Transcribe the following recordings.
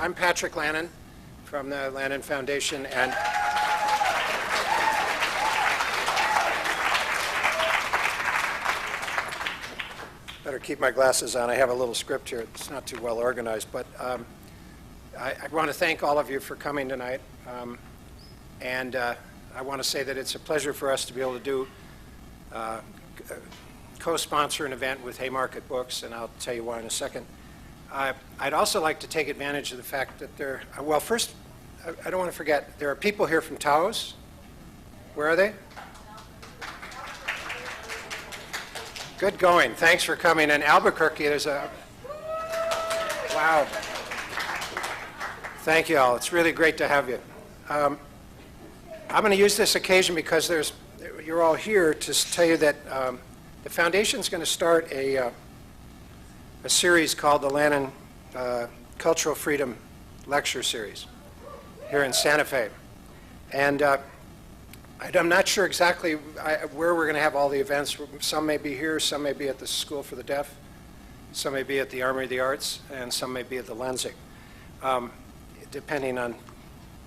I'm Patrick Lannan from the Lannan Foundation, and better keep my glasses on. I have a little script here. It's not too well organized, but I want to thank all of you for coming tonight, and I want to say that it's a pleasure for us to be able to do co-sponsor an event with Haymarket Books, and I'll tell you why in a second. I'd also like to take advantage of the fact that well, first, I don't want to forget, there are people here from Taos. Where are they? Good going. Thanks for coming. In Albuquerque, there's a... Wow. Thank you all. It's really great to have you. I'm going to use this occasion because you're all here to tell you that the Foundation's going to start a series called the Lannan Cultural Freedom Lecture Series here in Santa Fe. And I'm not sure exactly where we're going to have all the events. Some may be here, some may be at the School for the Deaf, some may be at the Armory of the Arts, and some may be at the Lenzig, depending on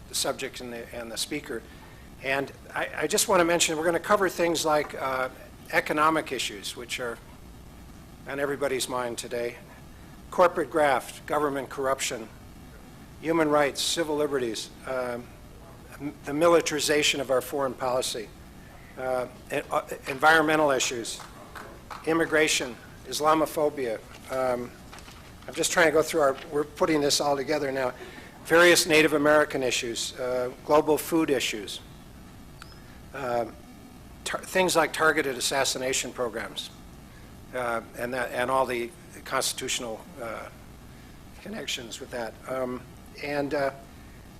the subject and the speaker. And I just want to mention we're going to cover things like economic issues, which are on everybody's mind today, corporate graft, government corruption, human rights, civil liberties, the militarization of our foreign policy, environmental issues, immigration, Islamophobia. I'm just trying to go through we're putting this all together now. Various Native American issues, global food issues, things like targeted assassination programs, and all the constitutional connections with that.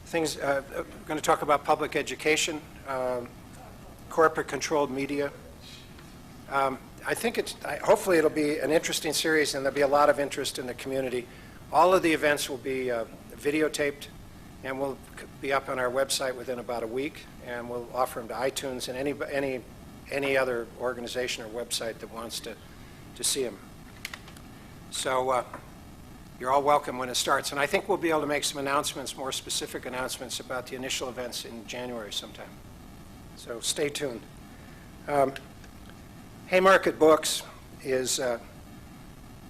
Things, we're going to talk about public education, corporate-controlled media. I think hopefully it'll be an interesting series, and there'll be a lot of interest in the community. All of the events will be videotaped, and will be up on our website within about a week, and we'll offer them to iTunes and any other organization or website that wants to see them. So you're all welcome when it starts. And I think we'll be able to make some announcements, more specific announcements about the initial events in January sometime. So stay tuned. Haymarket Books is a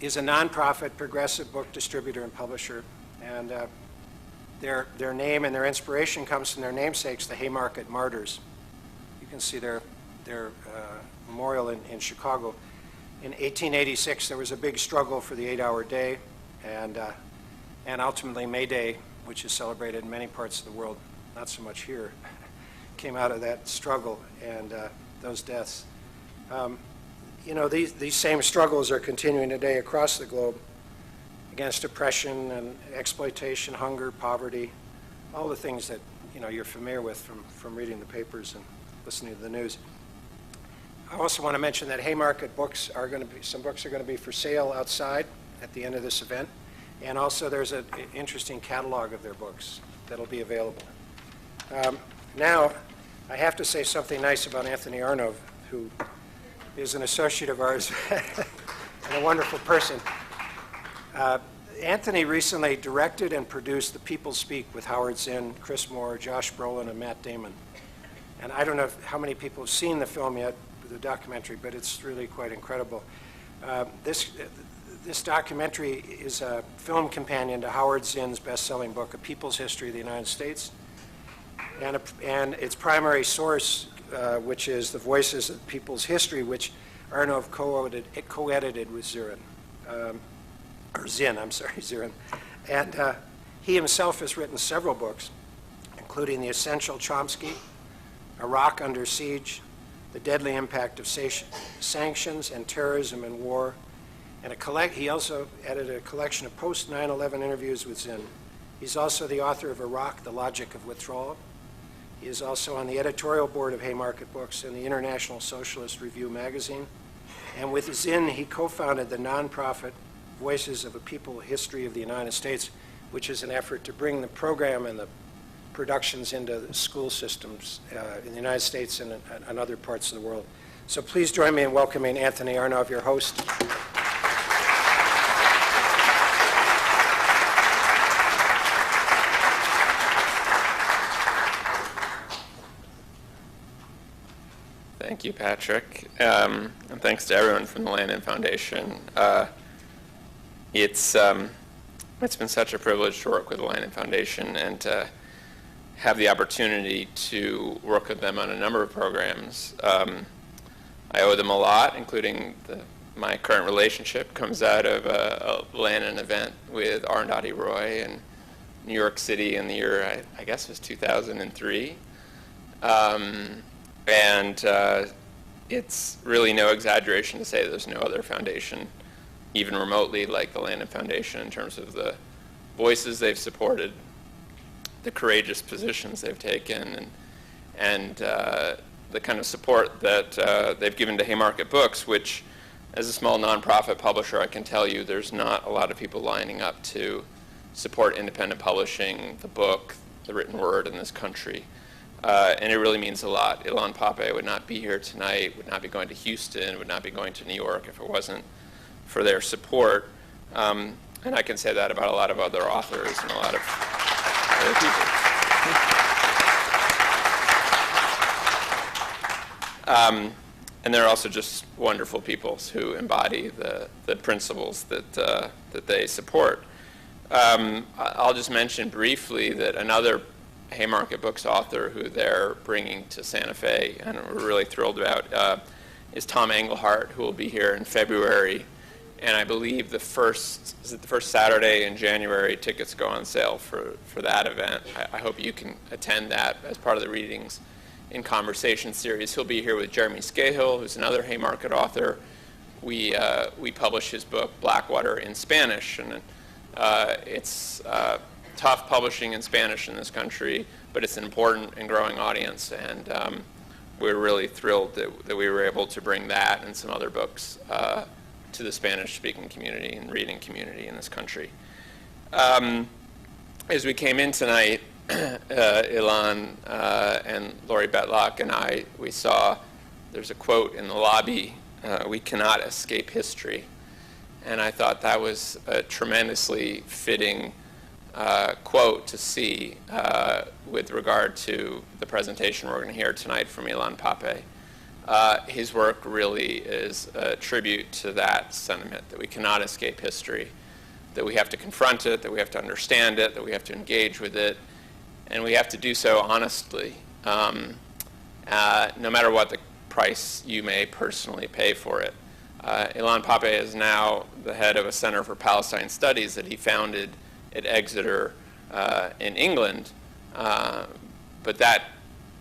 nonprofit progressive book distributor and publisher. And their name and their inspiration comes from their namesakes, the Haymarket Martyrs. You can see their memorial in Chicago. In 1886, there was a big struggle for the 8-hour day, and ultimately May Day, which is celebrated in many parts of the world, not so much here, came out of that struggle and those deaths. You know, these same struggles are continuing today across the globe against oppression and exploitation, hunger, poverty, all the things that you're familiar with from reading the papers and listening to the news. I also want to mention that Haymarket Books some books are going to be for sale outside at the end of this event, and also there's an interesting catalog of their books that'll be available. Now, I have to say something nice about Anthony Arnove, who is an associate of ours and a wonderful person. Anthony recently directed and produced The People Speak with Howard Zinn, Chris Moore, Josh Brolin, and Matt Damon. And I don't know how many people have seen the film yet, the documentary, but it's really quite incredible. This documentary is a film companion to Howard Zinn's best-selling book, A People's History of the United States, and its primary source, which is the Voices of People's History, which Arnove co-edited with Zinn. And he himself has written several books, including The Essential Chomsky, Iraq Under Siege, The Deadly Impact of Sanctions and Terrorism and War, and he also edited a collection of post-9/11 interviews with Zinn. He's also the author of Iraq, The Logic of Withdrawal. He is also on the editorial board of Haymarket Books and the International Socialist Review magazine. And with Zinn, he co-founded the nonprofit Voices of a People History of the United States, which is an effort to bring the program and the productions into the school systems in the United States and other parts of the world. So please join me in welcoming Anthony Arnove, your host. Thank you, Patrick. And thanks to everyone from the Lannan Foundation. It's been such a privilege to work with the Lannan Foundation and to have the opportunity to work with them on a number of programs. I owe them a lot, including my current relationship comes out of a Lannan event with Arundhati Roy in New York City in the year, I guess it was 2003. It's really no exaggeration to say there's no other foundation, even remotely like the Lannan Foundation, in terms of the voices they've supported, the courageous positions they've taken, and the kind of support that they've given to Haymarket Books, which, as a small nonprofit publisher, I can tell you there's not a lot of people lining up to support independent publishing, the book, the written word in this country. And it really means a lot. Ilan Pappe would not be here tonight, would not be going to Houston, would not be going to New York if it wasn't for their support. And I can say that about a lot of other authors and a lot of other people. And they're also just wonderful people who embody the principles that they support. I'll just mention briefly that another Haymarket Books author who they're bringing to Santa Fe, and we're really thrilled about, is Tom Engelhardt, who will be here in February. And I believe the first Saturday in January, tickets go on sale for that event. I hope you can attend that as part of the Readings in Conversation series. He'll be here with Jeremy Scahill, who's another Haymarket author. We publish his book, Blackwater, in Spanish, and it's tough publishing in Spanish in this country, but it's an important and growing audience, and we're really thrilled that we were able to bring that and some other books to the Spanish-speaking community and reading community in this country. As we came in tonight, Ilan and Lori Betlock and we saw there's a quote in the lobby, "We cannot escape history." And I thought that was a tremendously fitting quote to see with regard to the presentation we're going to hear tonight from Ilan Pappe. His work really is a tribute to that sentiment, that we cannot escape history, that we have to confront it, that we have to understand it, that we have to engage with it, and we have to do so honestly, no matter what the price you may personally pay for it. Ilan Pappe is now the head of a Center for Palestine Studies that he founded at Exeter in England, but that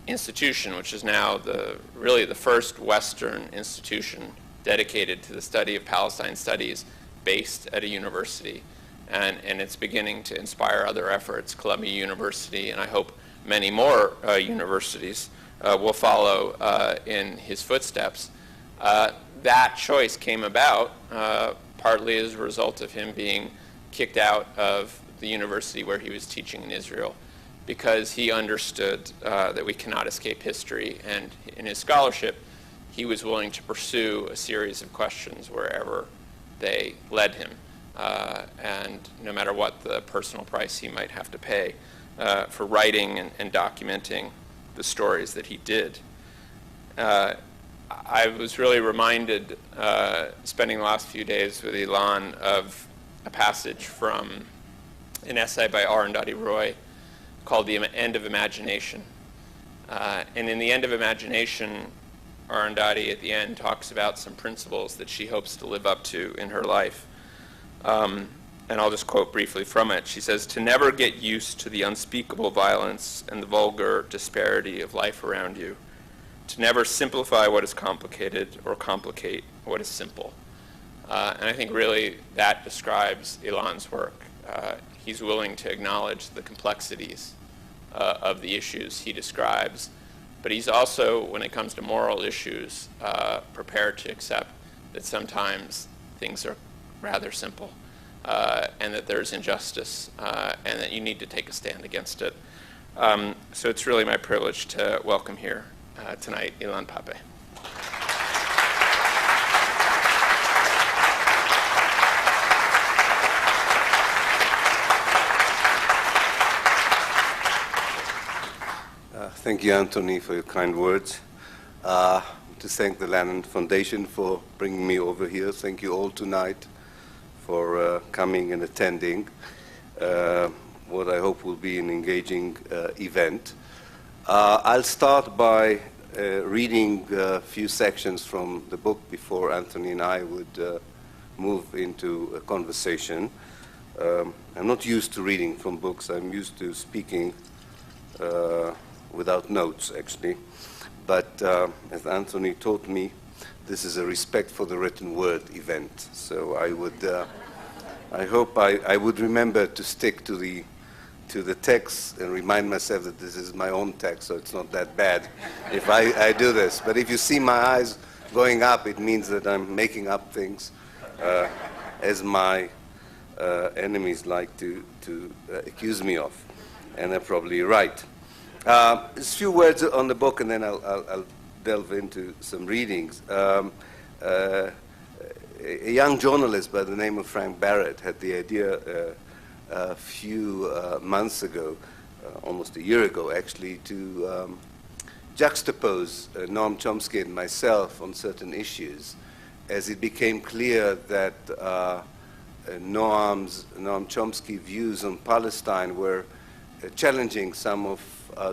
institution, which is now really the first Western institution dedicated to the study of Palestine studies based at a university, and it's beginning to inspire other efforts. Columbia University, and I hope many more universities will follow in his footsteps. That choice came about partly as a result of him being kicked out of the university where he was teaching in Israel, because he understood that we cannot escape history, and in his scholarship he was willing to pursue a series of questions wherever they led him, and no matter what the personal price he might have to pay for writing and documenting the stories that he did. I was really reminded, spending the last few days with Ilan, of a passage from an essay by Arundhati Roy called The End of Imagination. And in The End of Imagination, Arundhati at the end talks about some principles that she hopes to live up to in her life. And I'll just quote briefly from it. She says, "To never get used to the unspeakable violence and the vulgar disparity of life around you. To never simplify what is complicated or complicate what is simple." And I think really that describes Ilan's work. He's willing to acknowledge the complexities of the issues he describes, but he's also, when it comes to moral issues, prepared to accept that sometimes things are rather simple, and that there's injustice, and that you need to take a stand against it. So it's really my privilege to welcome here tonight Ilan Pappe. Thank you, Anthony, for your kind words. To to thank the Lannan Foundation for bringing me over here. Thank you all tonight for coming and attending what I hope will be an engaging event. I'll start by reading a few sections from the book before Anthony and I would move into a conversation. I'm not used to reading from books. I'm used to speaking without notes, actually. But as Anthony taught me, this is a respect for the written word event. So I would, I hope I would remember to stick to the text and remind myself that this is my own text, so it's not that bad if I do this. But if you see my eyes going up, it means that I'm making up things, as my enemies like to accuse me of, and they're probably right. A few words on the book, and then I'll delve into some readings. A young journalist by the name of Frank Barat had the idea a few months ago, almost a year ago actually, to juxtapose Noam Chomsky and myself on certain issues, as it became clear that Noam Chomsky's views on Palestine were challenging some of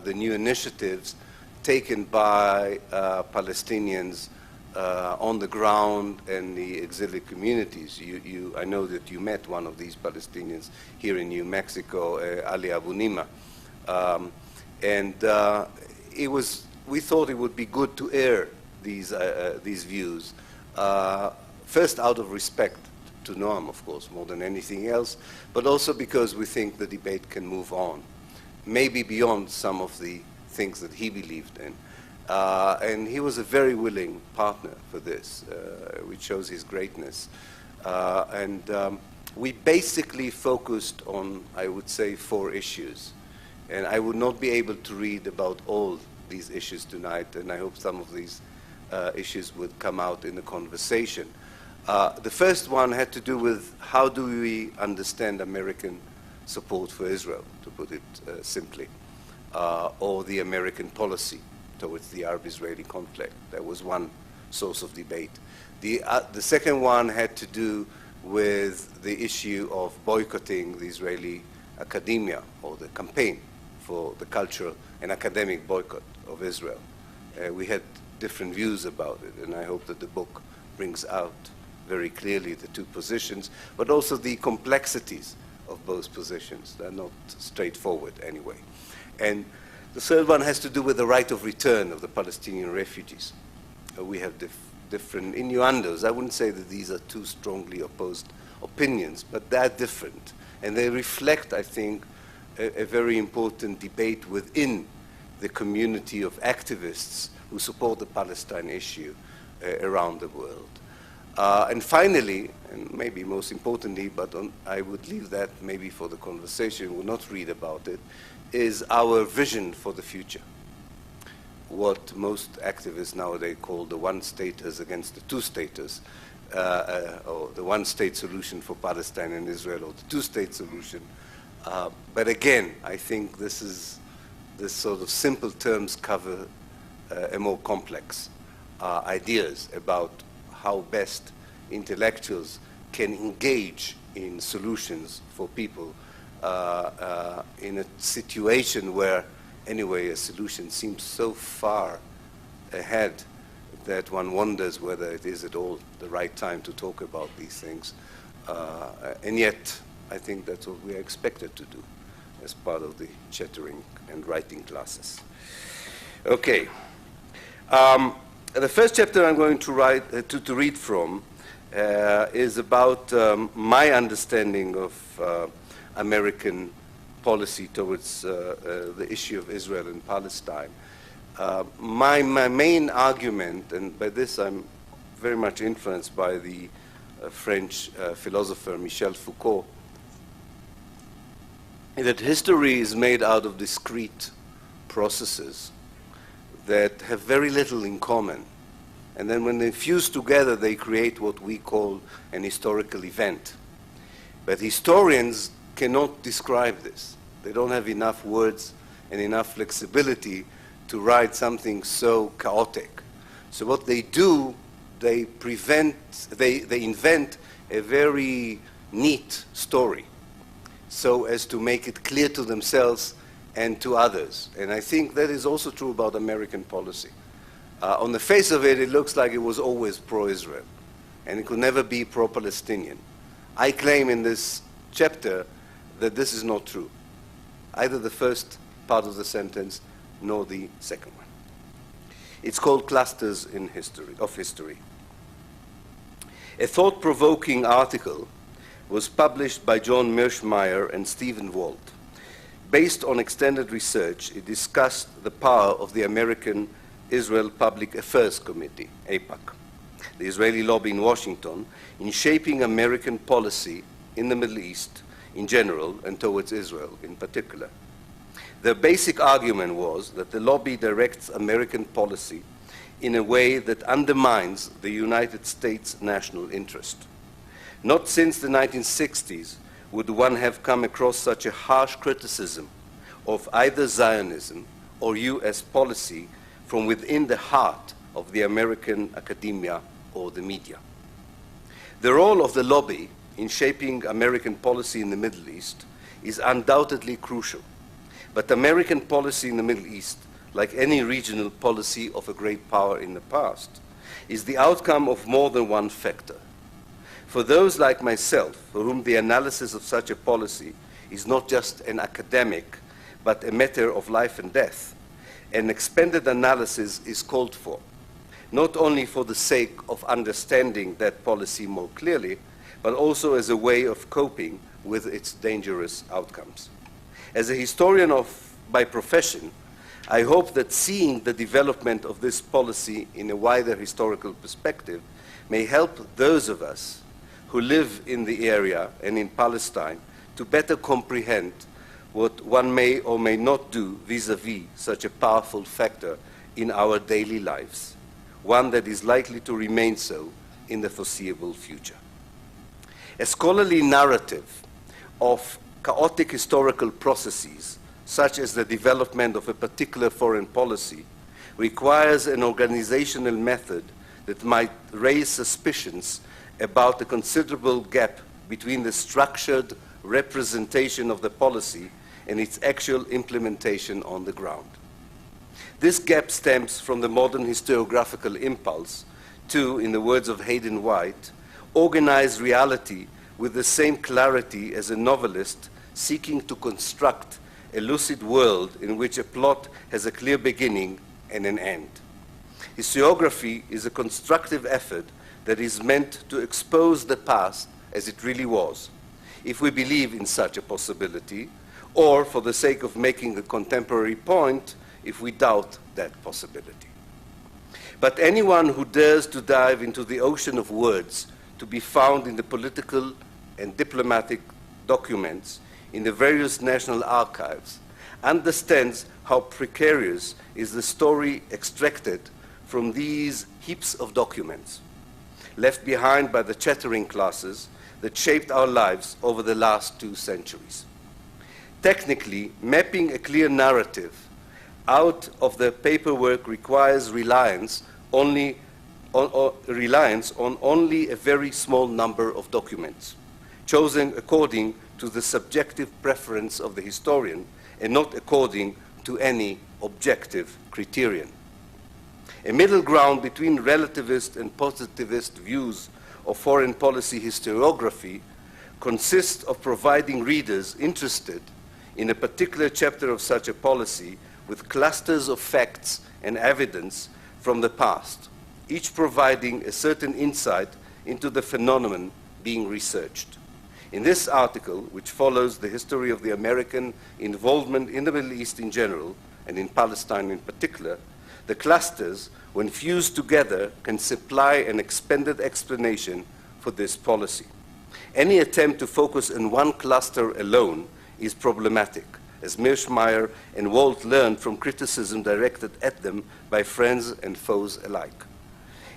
the new initiatives taken by Palestinians on the ground and the exilic communities. I know that you met one of these Palestinians here in New Mexico, Ali Abu Nima. We thought it would be good to air these views, first out of respect to Noam, of course, more than anything else, but also because we think the debate can move on, maybe beyond some of the things that he believed in. And he was a very willing partner for this, which shows his greatness. We basically focused on, I would say, 4 issues. And I would not be able to read about all these issues tonight, and I hope some of these issues would come out in the conversation. The first one had to do with how do we understand American support for Israel, to put it simply, or the American policy towards the Arab-Israeli conflict. That was one source of debate. The second one had to do with the issue of boycotting the Israeli academia, or the campaign for the cultural and academic boycott of Israel. We had different views about it, and I hope that the book brings out very clearly the 2 positions, but also the complexities of both positions. They're not straightforward anyway. And the third one has to do with the right of return of the Palestinian refugees. We have different innuendos. I wouldn't say that these are 2 strongly opposed opinions, but they're different. And they reflect, I think, a very important debate within the community of activists who support the Palestine issue around the world. And finally, and maybe most importantly, but I would leave that maybe for the conversation, we'll not read about it, is our vision for the future. What most activists nowadays call the one-staters against the two-staters, or the one-state solution for Palestine and Israel, or the two-state solution. But again, I think this sort of simple terms cover a more complex ideas about how best intellectuals can engage in solutions for people in a situation where, anyway, a solution seems so far ahead that one wonders whether it is at all the right time to talk about these things. And yet, I think that's what we are expected to do as part of the chattering and writing classes. Okay. The first chapter I'm going to read from is about my understanding of American policy towards the issue of Israel and Palestine. My main argument, and by this I'm very much influenced by the French philosopher Michel Foucault, is that history is made out of discrete processes that have very little in common. And then when they fuse together, they create what we call an historical event. But historians cannot describe this. They don't have enough words and enough flexibility to write something so chaotic. So what they do, they invent a very neat story so as to make it clear to themselves and to others. And I think that is also true about American policy. On the face of it, it looks like it was always pro-Israel, and it could never be pro-Palestinian. I claim in this chapter that this is not true, either the first part of the sentence nor the second one. It's called Clusters in History, of History. A thought-provoking article was published by John Mearsheimer and Stephen Walt. Based on extended research, it discussed the power of the American Israel Public Affairs Committee, AIPAC, the Israeli lobby in Washington, in shaping American policy in the Middle East in general and towards Israel in particular. The basic argument was that the lobby directs American policy in a way that undermines the United States national interest. Not since the 1960s would one have come across such a harsh criticism of either Zionism or US policy from within the heart of the American academia or the media. The role of the lobby in shaping American policy in the Middle East is undoubtedly crucial. But American policy in the Middle East, like any regional policy of a great power in the past, is the outcome of more than one factor. For those like myself, for whom the analysis of such a policy is not just an academic, but a matter of life and death, an expanded analysis is called for, not only for the sake of understanding that policy more clearly, but also as a way of coping with its dangerous outcomes. As a historian by profession, I hope that seeing the development of this policy in a wider historical perspective may help those of us who live in the area and in Palestine to better comprehend what one may or may not do vis-à-vis such a powerful factor in our daily lives, one that is likely to remain so in the foreseeable future. A scholarly narrative of chaotic historical processes, such as the development of a particular foreign policy, requires an organizational method that might raise suspicions about the considerable gap between the structured representation of the policy and its actual implementation on the ground. This gap stems from the modern historiographical impulse to, in the words of Hayden White, organize reality with the same clarity as a novelist seeking to construct a lucid world in which a plot has a clear beginning and an end. Historiography is a constructive effort that is meant to expose the past as it really was, if we believe in such a possibility, or for the sake of making a contemporary point, if we doubt that possibility. But anyone who dares to dive into the ocean of words to be found in the political and diplomatic documents in the various national archives understands how precarious is the story extracted from these heaps of documents, left behind by the chattering classes that shaped our lives over the last 2 centuries. Technically, mapping a clear narrative out of the paperwork requires reliance on only a very small number of documents, chosen according to the subjective preference of the historian and not according to any objective criterion. A middle ground between relativist and positivist views of foreign policy historiography consists of providing readers interested in a particular chapter of such a policy with clusters of facts and evidence from the past, each providing a certain insight into the phenomenon being researched. In this article, which follows the history of the American involvement in the Middle East in general, and in Palestine in particular, the clusters, when fused together, can supply an expanded explanation for this policy. Any attempt to focus on one cluster alone is problematic, as Mearsheimer and Walt learned from criticism directed at them by friends and foes alike.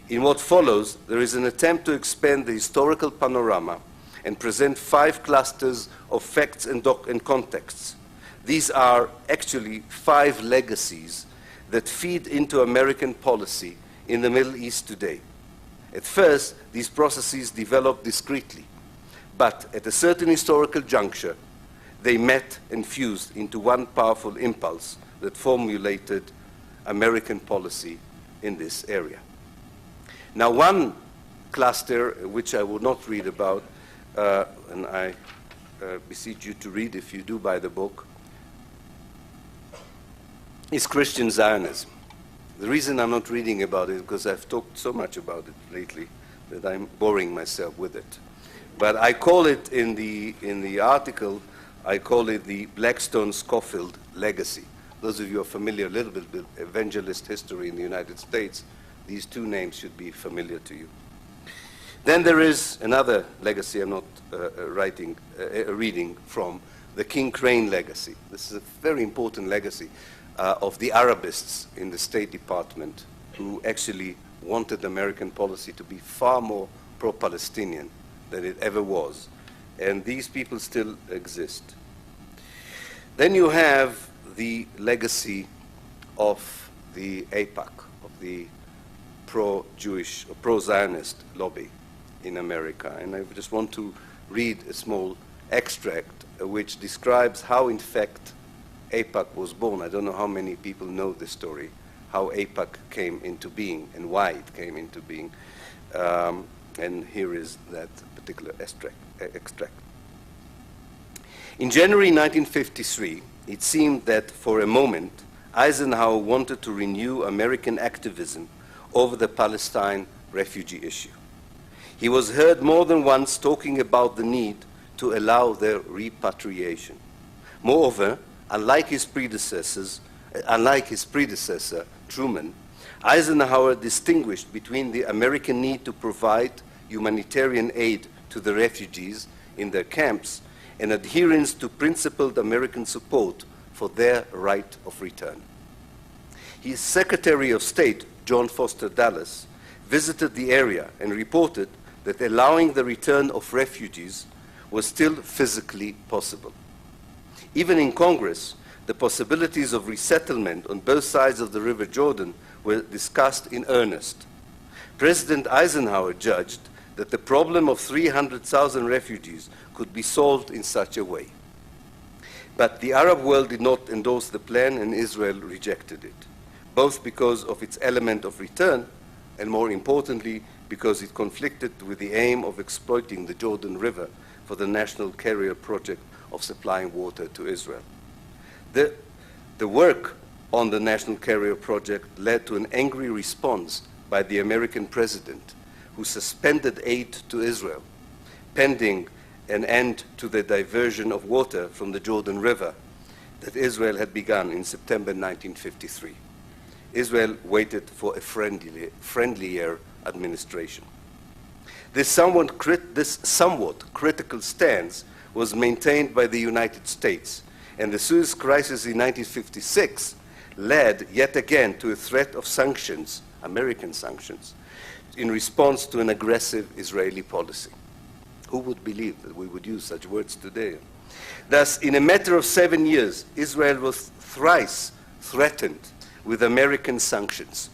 In what follows, there is an attempt to expand the historical panorama and present 5 clusters of facts and contexts. These are actually 5 legacies that feed into American policy in the Middle East today. At first, these processes developed discreetly, but at a certain historical juncture, they met and fused into one powerful impulse that formulated American policy in this area. Now, one cluster, which I will not read about, and I beseech you to read if you do buy the book, is Christian Zionism. The reason I'm not reading about it is because I've talked so much about it lately that I'm boring myself with it. But I call it in the article, I call it the Blackstone-Scofield legacy. Those of you who are familiar a little bit with evangelist history in the United States, these two names should be familiar to you. Then there is another legacy I'm not reading from, the King Crane legacy. This is a very important legacy of the Arabists in the State Department who actually wanted American policy to be far more pro-Palestinian than it ever was. And these people still exist. Then you have the legacy of the AIPAC, of the pro-Jewish, pro-Zionist lobby in America. And I just want to read a small extract which describes how, in fact, AIPAC was born. I don't know how many people know this story, how AIPAC came into being and why it came into being. And here is that particular extract. In January 1953, it seemed that for a moment, Eisenhower wanted to renew American activism over the Palestine refugee issue. He was heard more than once talking about the need to allow their repatriation. Moreover, unlike his predecessor, Truman, Eisenhower distinguished between the American need to provide humanitarian aid to the refugees in their camps and adherence to principled American support for their right of return. His Secretary of State, John Foster Dulles, visited the area and reported that allowing the return of refugees was still physically possible. Even in Congress, the possibilities of resettlement on both sides of the River Jordan were discussed in earnest. President Eisenhower judged that the problem of 300,000 refugees could be solved in such a way. But the Arab world did not endorse the plan, and Israel rejected it, both because of its element of return and, more importantly, because it conflicted with the aim of exploiting the Jordan River for the National Carrier Project of supplying water to Israel. The work on the National Carrier Project led to an angry response by the American president, who suspended aid to Israel, pending an end to the diversion of water from the Jordan River that Israel had begun in September 1953. Israel waited for a friendlier administration. This somewhat critical stance was maintained by the United States, and the Suez Crisis in 1956 led yet again to a threat of sanctions, American sanctions, in response to an aggressive Israeli policy. Who would believe that we would use such words today? Thus, in a matter of 7 years, Israel was thrice threatened with American sanctions.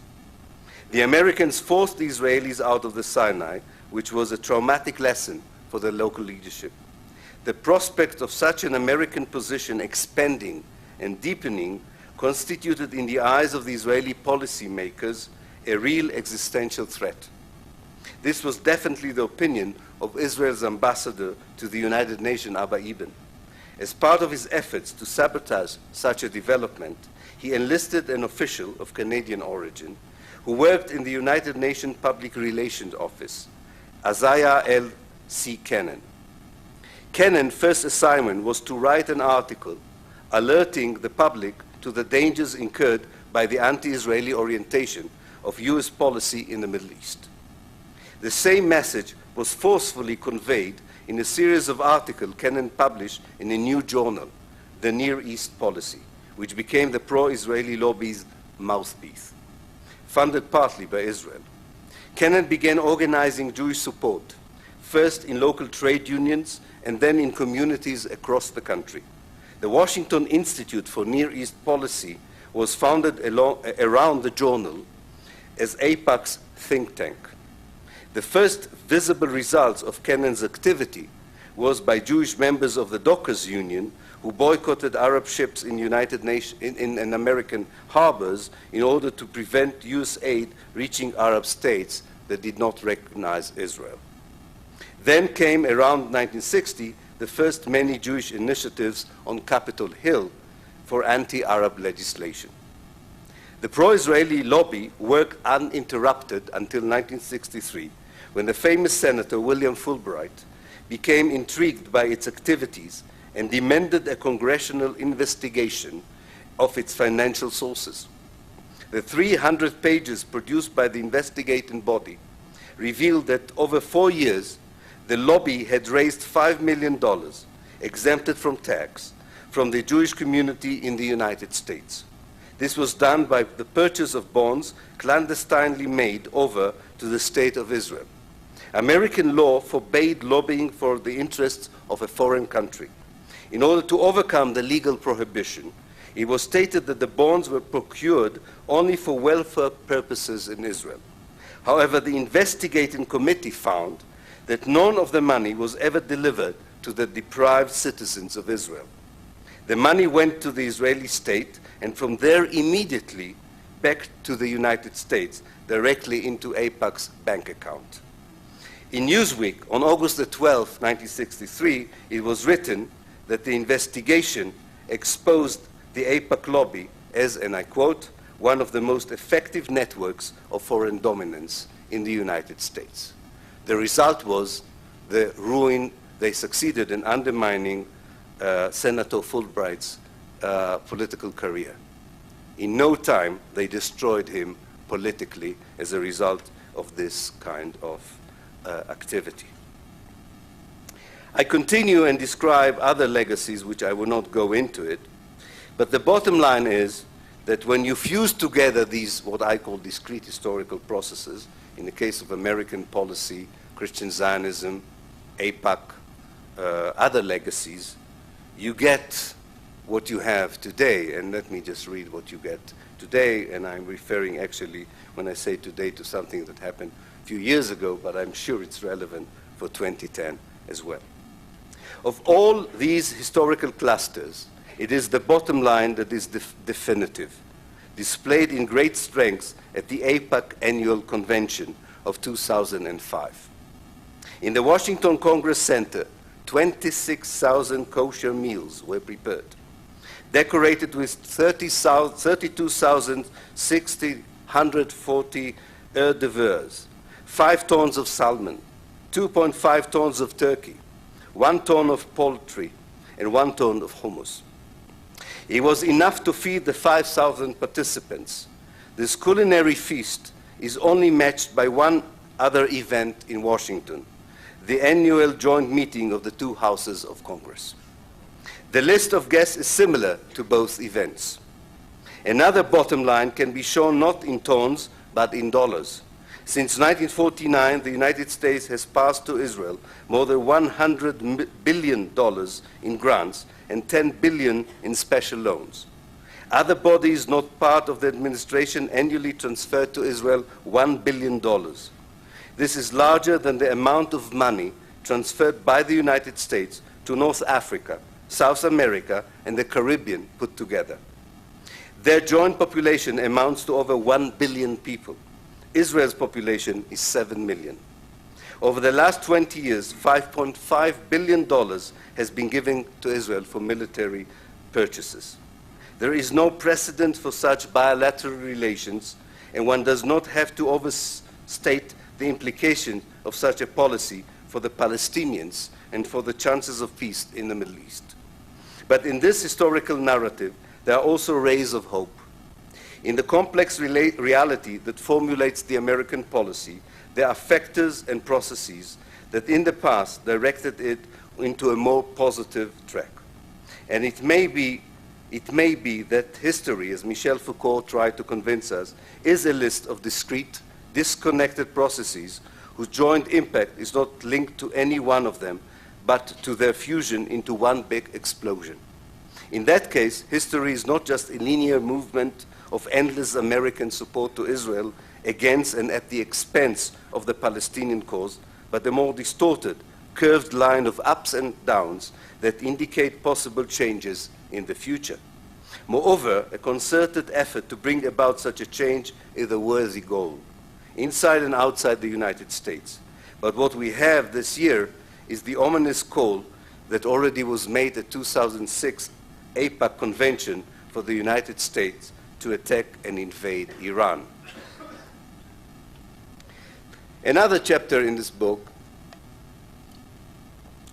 The Americans forced the Israelis out of the Sinai, which was a traumatic lesson for the local leadership. The prospect of such an American position expanding and deepening constituted in the eyes of the Israeli policymakers a real existential threat. This was definitely the opinion of Israel's ambassador to the United Nations, Abba Eban. As part of his efforts to sabotage such a development, he enlisted an official of Canadian origin who worked in the United Nations Public Relations Office, Isaiah L. C. Kennan. Kennan's first assignment was to write an article alerting the public to the dangers incurred by the anti-Israeli orientation of U.S. policy in the Middle East. The same message was forcefully conveyed in a series of articles Kennan published in a new journal, The Near East Policy, which became the pro-Israeli lobby's mouthpiece, funded partly by Israel. Kennan began organizing Jewish support, first in local trade unions and then in communities across the country. The Washington Institute for Near East Policy was founded around the journal as AIPAC's think tank. The first visible results of Kennan's activity was by Jewish members of the Dockers Union who boycotted Arab ships in in American harbors in order to prevent US aid reaching Arab states that did not recognize Israel. Then came around 1960 the first many Jewish initiatives on Capitol Hill for anti-Arab legislation. The pro-Israeli lobby worked uninterrupted until 1963, when the famous Senator William Fulbright became intrigued by its activities and demanded a congressional investigation of its financial sources. The 300 pages produced by the investigating body revealed that over 4 years, the lobby had raised $5 million, exempted from tax, from the Jewish community in the United States. This was done by the purchase of bonds clandestinely made over to the State of Israel. American law forbade lobbying for the interests of a foreign country. In order to overcome the legal prohibition, it was stated that the bonds were procured only for welfare purposes in Israel. However, the investigating committee found that none of the money was ever delivered to the deprived citizens of Israel. The money went to the Israeli state, and from there immediately back to the United States, directly into AIPAC's bank account. In Newsweek, on August the 12th, 1963, it was written that the investigation exposed the AIPAC lobby as, and I quote, one of the most effective networks of foreign dominance in the United States. The result was the ruin. They succeeded in undermining Senator Fulbright's political career. In no time, they destroyed him politically as a result of this kind of activity. I continue and describe other legacies, which I will not go into it, but the bottom line is that when you fuse together these, what I call discrete historical processes, in the case of American policy, Christian Zionism, AIPAC, other legacies, you get what you have today. And let me just read what you get today, and I'm referring actually, when I say today, to something that happened a few years ago, but I'm sure it's relevant for 2010 as well. Of all these historical clusters, it is the bottom line that is definitive, displayed in great strength at the AIPAC Annual Convention of 2005. In the Washington Congress Center, 26,000 kosher meals were prepared, decorated with 32,640 hors d'oeuvres, 5 tons of salmon, 2.5 tons of turkey, 1 ton of poultry, and 1 ton of hummus. It was enough to feed the 5,000 participants. This culinary feast is only matched by one other event in Washington, the annual joint meeting of the two houses of Congress. The list of guests is similar to both events. Another bottom line can be shown not in tons, but in dollars. Since 1949, the United States has passed to Israel more than $100 billion in grants and $10 billion in special loans. Other bodies not part of the administration annually transferred to Israel $1 billion. This is larger than the amount of money transferred by the United States to North Africa, South America, and the Caribbean put together. Their joint population amounts to over 1 billion people. Israel's population is 7 million. Over the last 20 years, $5.5 billion has been given to Israel for military purchases. There is no precedent for such bilateral relations, and one does not have to overstate the implications of such a policy for the Palestinians and for the chances of peace in the Middle East. But in this historical narrative, there are also rays of hope. In the complex reality that formulates the American policy, there are factors and processes that in the past directed it into a more positive track. And it may be that history, as Michel Foucault tried to convince us, is a list of discrete, disconnected processes whose joint impact is not linked to any one of them, but to their fusion into one big explosion. In that case, history is not just a linear movement of endless American support to Israel against and at the expense of the Palestinian cause, but a more distorted, curved line of ups and downs that indicate possible changes in the future. Moreover, a concerted effort to bring about such a change is a worthy goal, inside and outside the United States. But what we have this year is the ominous call that already was made at 2006 AIPAC Convention for the United States to attack and invade Iran. Another chapter in this book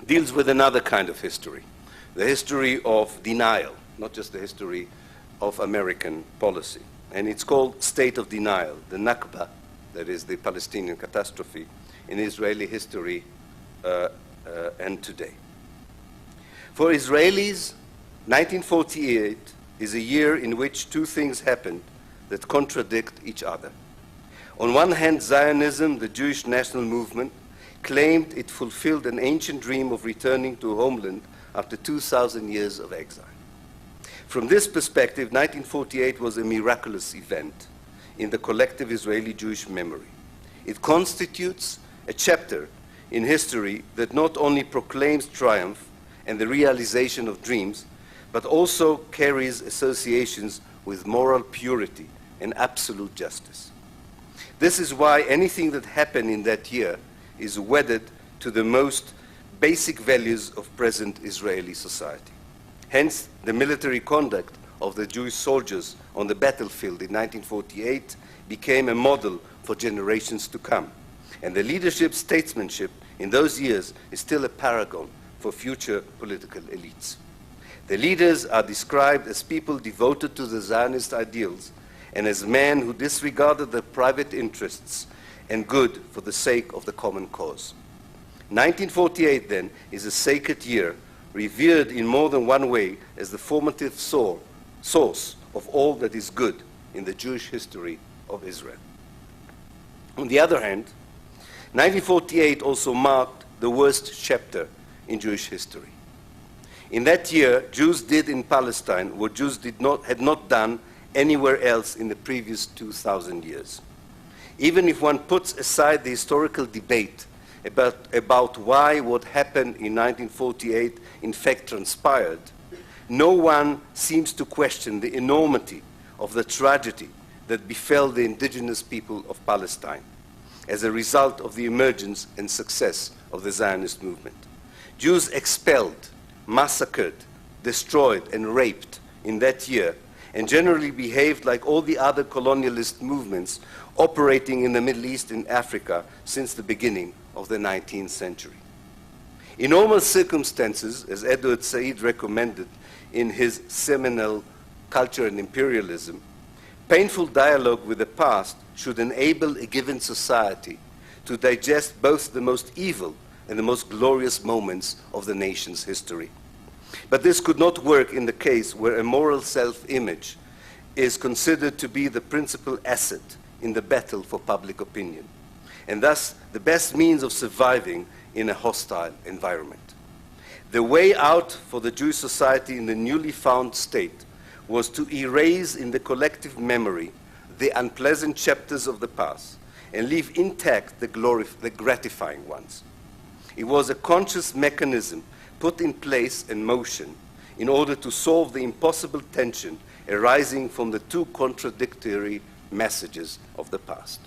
deals with another kind of history, the history of denial, not just the history of American policy. And it's called State of Denial, the Nakba, that is the Palestinian catastrophe, in Israeli history and today. For Israelis, 1948 is a year in which two things happened that contradict each other. On one hand, Zionism, the Jewish national movement, claimed it fulfilled an ancient dream of returning to homeland after 2,000 years of exile. From this perspective, 1948 was a miraculous event in the collective Israeli Jewish memory. It constitutes a chapter in history that not only proclaims triumph and the realization of dreams, but also carries associations with moral purity and absolute justice. This is why anything that happened in that year is wedded to the most basic values of present Israeli society. Hence, the military conduct of the Jewish soldiers on the battlefield in 1948 became a model for generations to come. And the leadership statesmanship in those years is still a paragon for future political elites. The leaders are described as people devoted to the Zionist ideals and as men who disregarded their private interests and good for the sake of the common cause. 1948, then, is a sacred year, revered in more than one way as the formative source of all that is good in the Jewish history of Israel. On the other hand, 1948 also marked the worst chapter in Jewish history. In that year, Jews did in Palestine what Jews had not done anywhere else in the previous 2,000 years. Even if one puts aside the historical debate about why what happened in 1948 in fact transpired, no one seems to question the enormity of the tragedy that befell the indigenous people of Palestine as a result of the emergence and success of the Zionist movement. Jews expelled, massacred, destroyed, and raped in that year, and generally behaved like all the other colonialist movements operating in the Middle East and Africa since the beginning of the 19th century. In normal circumstances, as Edward Said recommended in his seminal Culture and Imperialism, painful dialogue with the past should enable a given society to digest both the most evil and the most glorious moments of the nation's history. But this could not work in the case where a moral self-image is considered to be the principal asset in the battle for public opinion, and thus the best means of surviving in a hostile environment. The way out for the Jewish society in the newly found state was to erase in the collective memory the unpleasant chapters of the past and leave intact the gratifying ones. It was a conscious mechanism put in place and motion in order to solve the impossible tension arising from the two contradictory messages of the past.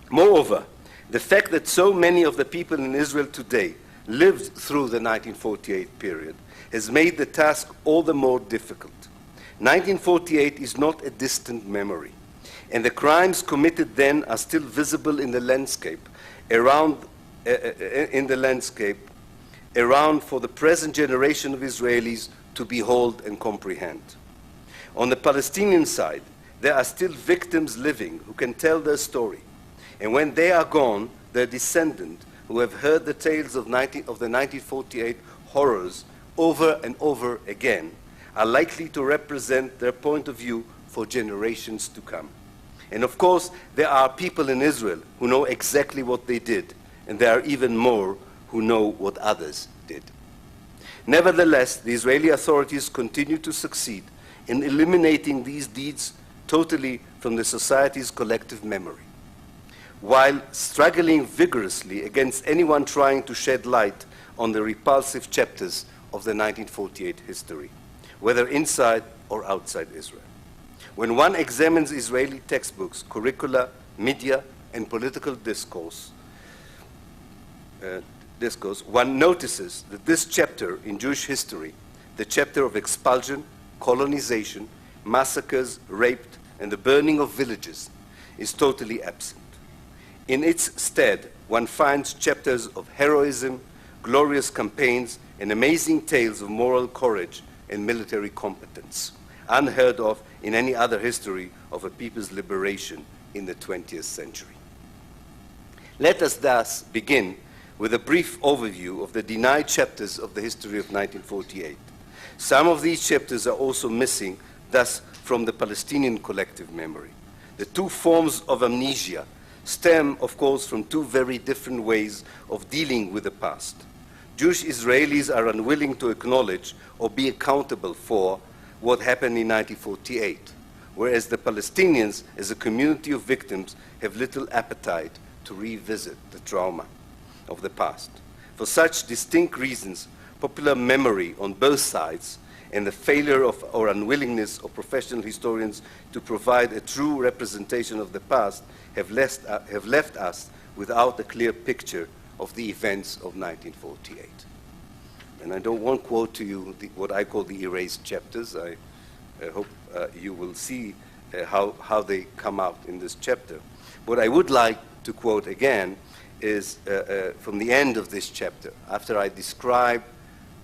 Moreover, the fact that so many of the people in Israel today lived through the 1948 period has made the task all the more difficult. 1948 is not a distant memory, and the crimes committed then are still visible in the landscape around for the present generation of Israelis to behold and comprehend. On the Palestinian side, there are still victims living who can tell their story, and when they are gone, their descendants who have heard the tales of the 1948 horrors over and over again are likely to represent their point of view for generations to come. And of course, there are people in Israel who know exactly what they did, and there are even more who know what others did. Nevertheless, the Israeli authorities continue to succeed in eliminating these deeds totally from the society's collective memory, while struggling vigorously against anyone trying to shed light on the repulsive chapters of the 1948 history, whether inside or outside Israel. When one examines Israeli textbooks, curricula, media, and political discourse, one notices that this chapter in Jewish history, the chapter of expulsion, colonization, massacres, rape, and the burning of villages, is totally absent. In its stead, one finds chapters of heroism, glorious campaigns, and amazing tales of moral courage and military competence, unheard of in any other history of a people's liberation in the 20th century. Let us thus begin with a brief overview of the denied chapters of the history of 1948. Some of these chapters are also missing, thus, from the Palestinian collective memory. The two forms of amnesia stem, of course, from two very different ways of dealing with the past. Jewish Israelis are unwilling to acknowledge or be accountable for what happened in 1948, whereas the Palestinians, as a community of victims, have little appetite to revisit the trauma of the past. For such distinct reasons, popular memory on both sides and the failure of or unwillingness of professional historians to provide a true representation of the past have left us without a clear picture of the events of 1948. And I won't quote to you what I call the erased chapters. I hope you will see how they come out in this chapter. What I would like to quote again is from the end of this chapter, after I describe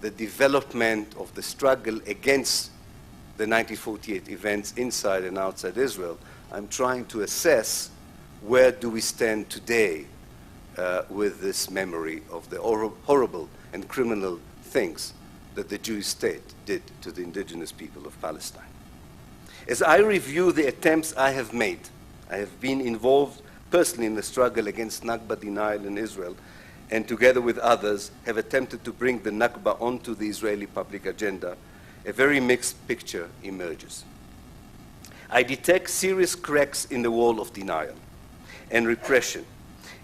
the development of the struggle against the 1948 events inside and outside Israel. I'm trying to assess where do we stand today with this memory of the horrible and criminal things that the Jewish state did to the indigenous people of Palestine. As I review the attempts I have made, I have been involved personally in the struggle against Nakba denial in Israel, and together with others have attempted to bring the Nakba onto the Israeli public agenda, a very mixed picture emerges. I detect serious cracks in the wall of denial and repression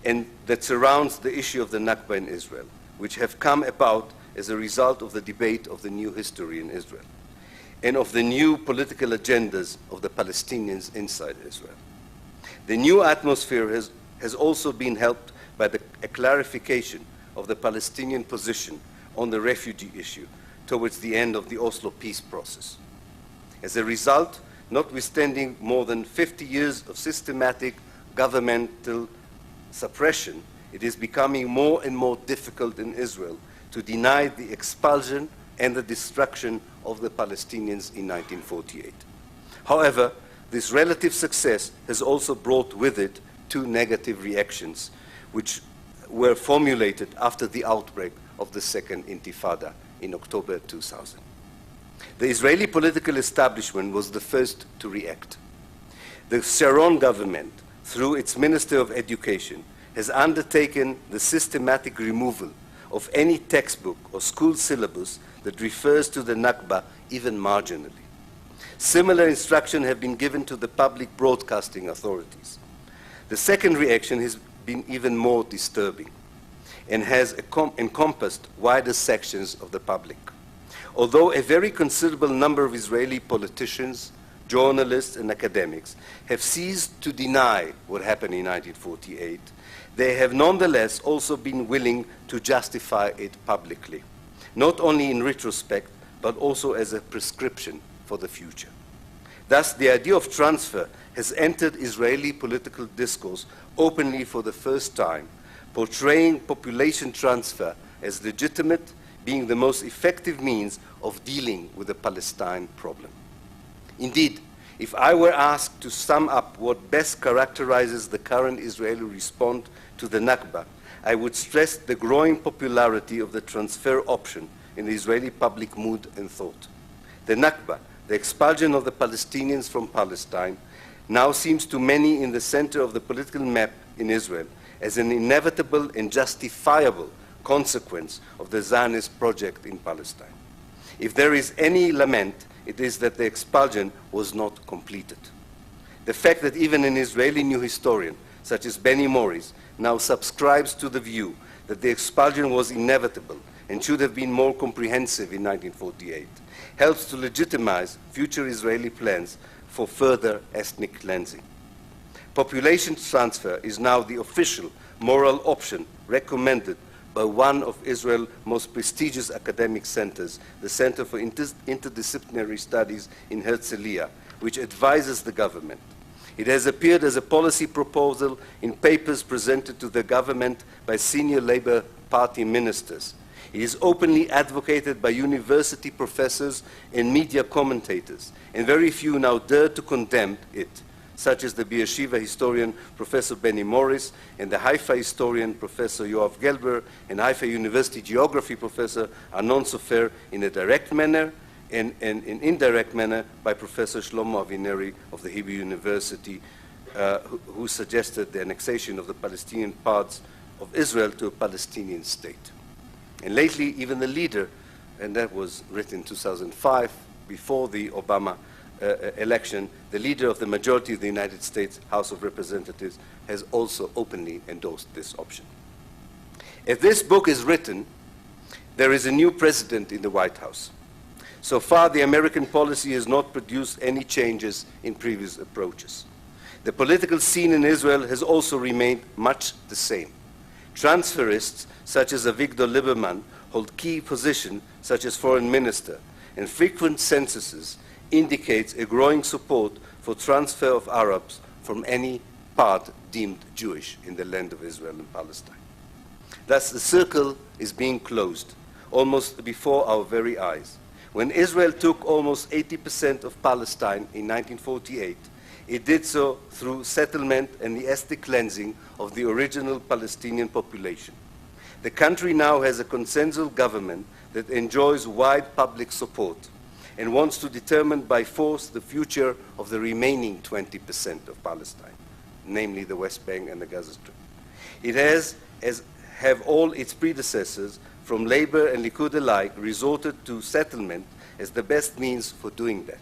and that surrounds the issue of the Nakba in Israel, which have come about as a result of the debate of the new history in Israel and of the new political agendas of the Palestinians inside Israel. The new atmosphere has also been helped by a clarification of the Palestinian position on the refugee issue towards the end of the Oslo peace process. As a result, notwithstanding more than 50 years of systematic governmental suppression, it is becoming more and more difficult in Israel to deny the expulsion and the destruction of the Palestinians in 1948. However, this relative success has also brought with it two negative reactions, which were formulated after the outbreak of the Second Intifada in October 2000. The Israeli political establishment was the first to react. The Sharon government, through its Minister of Education, has undertaken the systematic removal of any textbook or school syllabus that refers to the Nakba even marginally. Similar instructions have been given to the public broadcasting authorities. The second reaction has been even more disturbing and has encompassed wider sections of the public. Although a very considerable number of Israeli politicians, journalists, and academics have ceased to deny what happened in 1948, they have nonetheless also been willing to justify it publicly, not only in retrospect, but also as a prescription for the future. Thus, the idea of transfer has entered Israeli political discourse openly for the first time, portraying population transfer as legitimate, being the most effective means of dealing with the Palestine problem. Indeed, if I were asked to sum up what best characterizes the current Israeli response to the Nakba, I would stress the growing popularity of the transfer option in the Israeli public mood and thought. The Nakba, the expulsion of the Palestinians from Palestine, now seems to many in the center of the political map in Israel as an inevitable and justifiable consequence of the Zionist project in Palestine. If there is any lament, it is that the expulsion was not completed. The fact that even an Israeli new historian, such as Benny Morris, now subscribes to the view that the expulsion was inevitable and should have been more comprehensive in 1948, helps to legitimize future Israeli plans for further ethnic cleansing. Population transfer is now the official moral option recommended by one of Israel's most prestigious academic centers, the Center for Interdisciplinary Studies in Herzliya, which advises the government. It has appeared as a policy proposal in papers presented to the government by senior Labour Party ministers. It is openly advocated by university professors and media commentators, and very few now dare to condemn it, such as the Beersheba historian Professor Benny Morris and the Haifa historian Professor Yoav Gelber and Haifa University geography Professor Arnon Sofer in a direct manner, and in indirect manner by Professor Shlomo Avineri of the Hebrew University, who suggested the annexation of the Palestinian parts of Israel to a Palestinian state. And lately, even the leader, and that was written in 2005, before the Obama election, the leader of the majority of the United States House of Representatives has also openly endorsed this option. As this book is written, there is a new president in the White House. So far, the American policy has not produced any changes in previous approaches. The political scene in Israel has also remained much the same. Transferists such as Avigdor Lieberman hold key positions such as foreign minister, and frequent censuses indicates a growing support for transfer of Arabs from any part deemed Jewish in the land of Israel and Palestine. Thus, the circle is being closed almost before our very eyes. When Israel took almost 80% of Palestine in 1948, it did so through settlement and the ethnic cleansing of the original Palestinian population. The country now has a consensual government that enjoys wide public support and wants to determine by force the future of the remaining 20% of Palestine, namely the West Bank and the Gaza Strip. It has, as have all its predecessors, from Labour and Likud alike, resorted to settlement as the best means for doing that.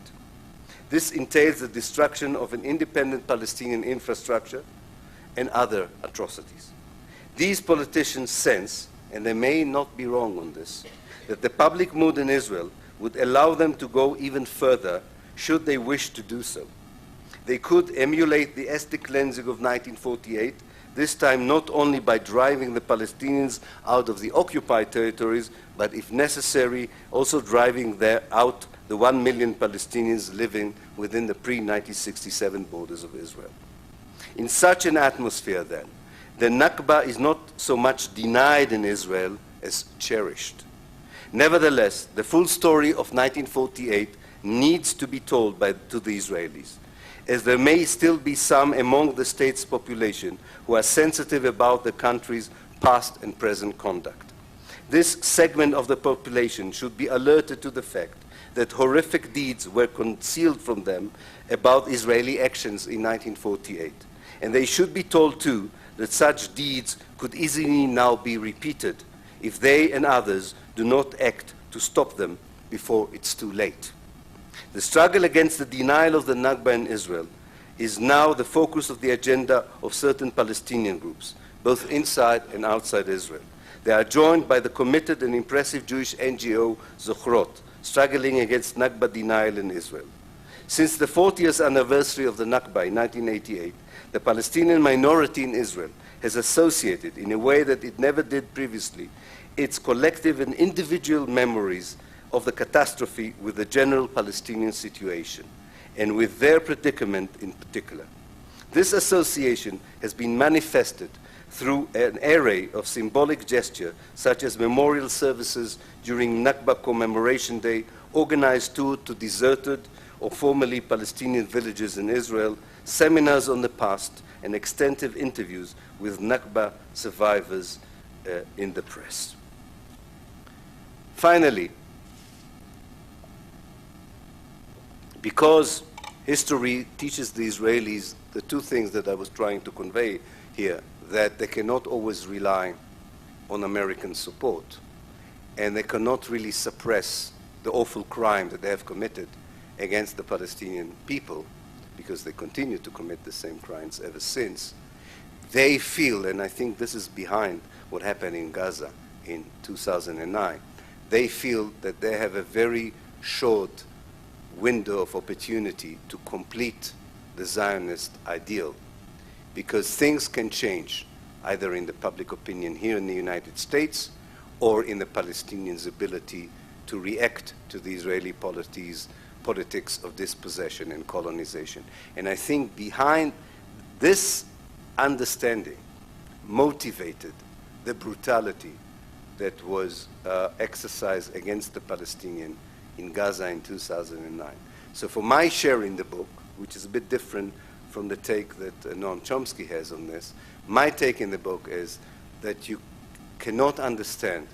This entails the destruction of an independent Palestinian infrastructure and other atrocities. These politicians sense, and they may not be wrong on this, that the public mood in Israel would allow them to go even further should they wish to do so. They could emulate the ethnic cleansing of 1948, this time not only by driving the Palestinians out of the occupied territories, but if necessary, also driving out the 1 million Palestinians living within the pre-1967 borders of Israel. In such an atmosphere, then, the Nakba is not so much denied in Israel as cherished. Nevertheless, the full story of 1948 needs to be told to the Israelis, as there may still be some among the state's population who are sensitive about the country's past and present conduct. This segment of the population should be alerted to the fact that horrific deeds were concealed from them about Israeli actions in 1948. And they should be told, too, that such deeds could easily now be repeated if they and others do not act to stop them before it's too late. The struggle against the denial of the Nakba in Israel is now the focus of the agenda of certain Palestinian groups, both inside and outside Israel. They are joined by the committed and impressive Jewish NGO Zochrot, struggling against Nakba denial in Israel. Since the 40th anniversary of the Nakba in 1988, the Palestinian minority in Israel has associated, in a way that it never did previously, its collective and individual memories of the catastrophe with the general Palestinian situation, and with their predicament in particular. This association has been manifested through an array of symbolic gestures, such as memorial services during Nakba Commemoration Day, organized tours to deserted or formerly Palestinian villages in Israel, seminars on the past, and extensive interviews with Nakba survivors in the press. Finally, because history teaches the Israelis the two things that I was trying to convey here, that they cannot always rely on American support, and they cannot really suppress the awful crime that they have committed against the Palestinian people, because they continue to commit the same crimes ever since, they feel, and I think this is behind what happened in Gaza in 2009, they feel that they have a very short window of opportunity to complete the Zionist ideal, because things can change either in the public opinion here in the United States or in the Palestinians' ability to react to the Israeli politics of dispossession and colonization. And I think behind this understanding motivated the brutality that was exercised against the Palestinian in Gaza in 2009. So for my share in the book, which is a bit different from the take that Noam Chomsky has on this, my take in the book is that you cannot understand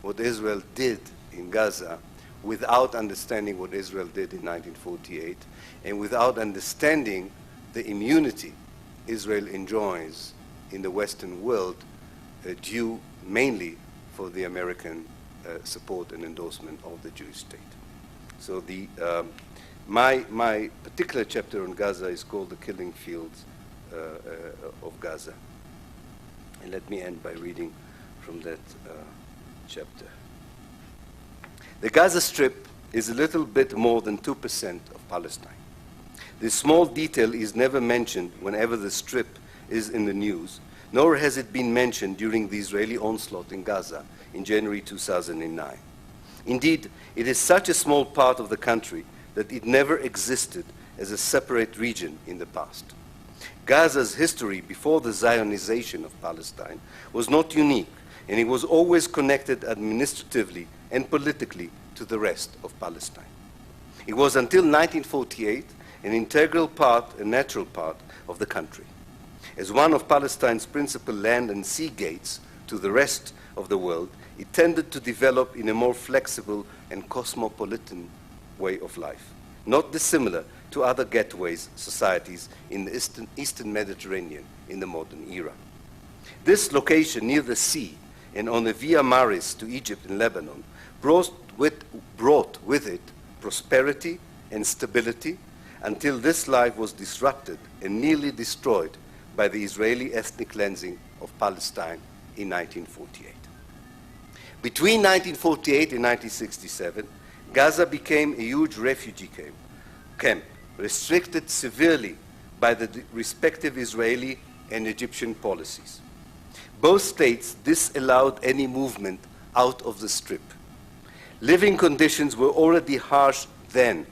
what Israel did in Gaza without understanding what Israel did in 1948 and without understanding the immunity Israel enjoys in the Western world due mainly for the American support and endorsement of the Jewish state. So my particular chapter on Gaza is called The Killing Fields of Gaza. And let me end by reading from that chapter. The Gaza Strip is a little bit more than 2% of Palestine. This small detail is never mentioned whenever the Strip is in the news, nor has it been mentioned during the Israeli onslaught in Gaza in January 2009. Indeed, it is such a small part of the country that it never existed as a separate region in the past. Gaza's history before the Zionization of Palestine was not unique, and it was always connected administratively and politically to the rest of Palestine. It was until 1948 an integral part, a natural part of the country. As one of Palestine's principal land and sea gates to the rest of the world, it tended to develop in a more flexible and cosmopolitan way of life, not dissimilar to other gateways societies in the Eastern Mediterranean in the modern era. This location near the sea and on the Via Maris to Egypt and Lebanon brought with it prosperity and stability until this life was disrupted and nearly destroyed by the Israeli ethnic cleansing of Palestine in 1948. Between 1948 and 1967, Gaza became a huge refugee camp, restricted severely by the respective Israeli and Egyptian policies. Both states disallowed any movement out of the Strip. Living conditions were already harsh then,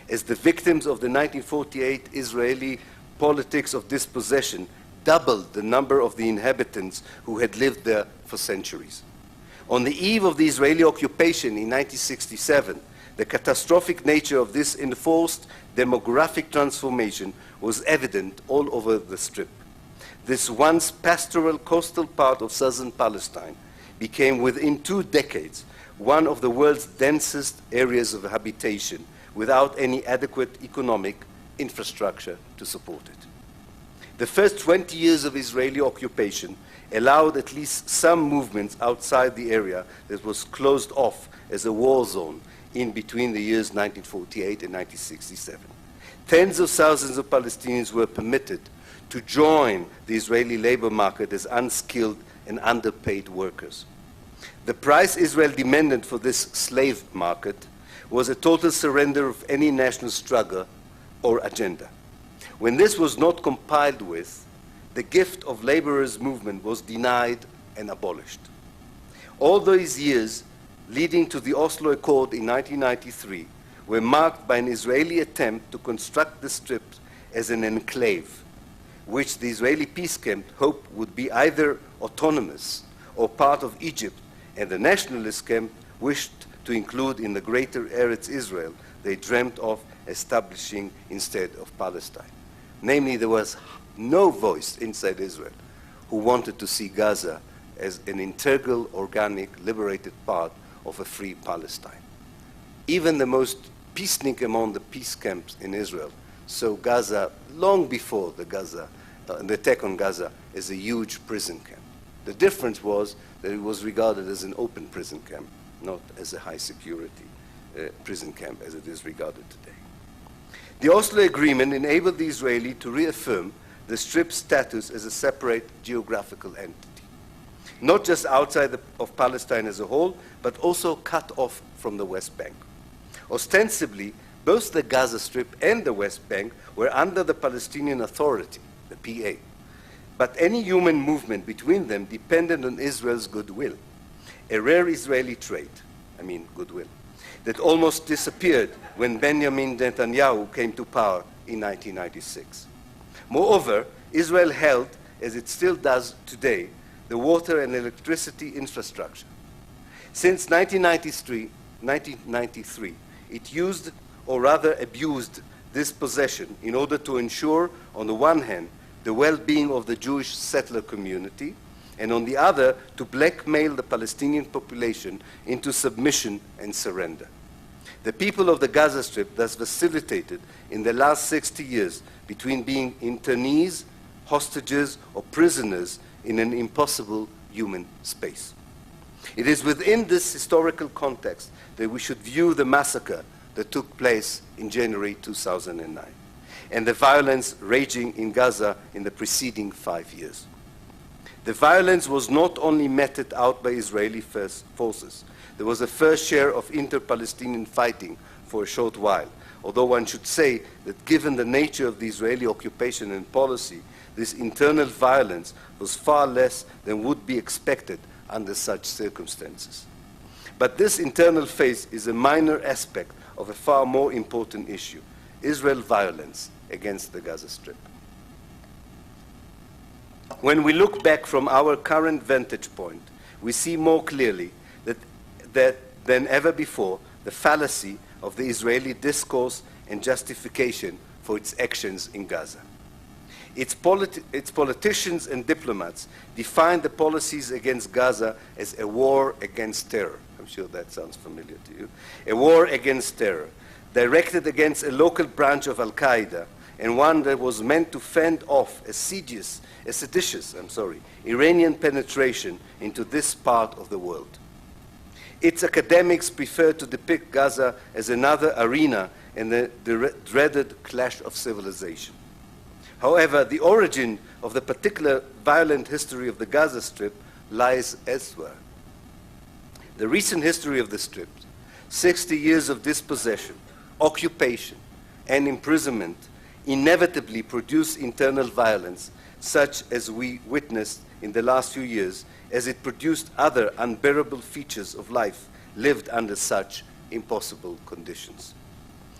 as the victims of the 1948 Israeli politics of dispossession doubled the number of the inhabitants who had lived there for centuries. On the eve of the Israeli occupation in 1967, the catastrophic nature of this enforced demographic transformation was evident all over the Strip. This once pastoral coastal part of southern Palestine became within 2 decades one of the world's densest areas of habitation without any adequate economic infrastructure to support it. The first 20 years of Israeli occupation allowed at least some movements outside the area that was closed off as a war zone in between the years 1948 and 1967. Tens of thousands of Palestinians were permitted to join the Israeli labor market as unskilled and underpaid workers. The price Israel demanded for this slave market was a total surrender of any national struggle or agenda. When this was not complied with, the gift of laborers' movement was denied and abolished. All those years leading to the Oslo Accord in 1993 were marked by an Israeli attempt to construct the Strip as an enclave, which the Israeli peace camp hoped would be either autonomous or part of Egypt, and the nationalist camp wished to include in the greater Eretz Israel they dreamt of establishing instead of Palestine. Namely, there was no voice inside Israel who wanted to see Gaza as an integral, organic, liberated part of a free Palestine. Even the most peacenik among the peace camps in Israel saw Gaza, long before the attack on Gaza, as a huge prison camp. The difference was that it was regarded as an open prison camp, not as a high security prison camp as it is regarded today. The Oslo Agreement enabled the Israeli to reaffirm the Strip's status as a separate geographical entity, not just outside of Palestine as a whole, but also cut off from the West Bank. Ostensibly, both the Gaza Strip and the West Bank were under the Palestinian Authority, the PA. But any human movement between them depended on Israel's goodwill, a rare Israeli trait, goodwill, that almost disappeared when Benjamin Netanyahu came to power in 1996. Moreover, Israel held, as it still does today, the water and electricity infrastructure. Since 1993, it used, or rather abused, this possession in order to ensure, on the one hand, the well-being of the Jewish settler community, and on the other, to blackmail the Palestinian population into submission and surrender. The people of the Gaza Strip thus facilitated, in the last 60 years, between being internees, hostages, or prisoners in an impossible human space. It is within this historical context that we should view the massacre that took place in January 2009 and the violence raging in Gaza in the preceding 5 years. The violence was not only meted out by Israeli forces. There was a fair share of inter-Palestinian fighting for a short while, although one should say that given the nature of the Israeli occupation and policy, this internal violence was far less than would be expected under such circumstances. But this internal phase is a minor aspect of a far more important issue: Israel violence against the Gaza Strip. When we look back from our current vantage point, we see more clearly that than ever before the fallacy of the Israeli discourse and justification for its actions in Gaza. Its politicians and diplomats define the policies against Gaza as a war against terror. I'm sure that sounds familiar to you. A war against terror, directed against a local branch of Al-Qaeda, and one that was meant to fend off a seditious Iranian penetration into this part of the world. Its academics prefer to depict Gaza as another arena in the dreaded clash of civilization. However, the origin of the particular violent history of the Gaza Strip lies elsewhere. The recent history of the Strip, 60 years of dispossession, occupation, and imprisonment, inevitably produce internal violence, such as we witnessed in the last few years, as it produced other unbearable features of life lived under such impossible conditions.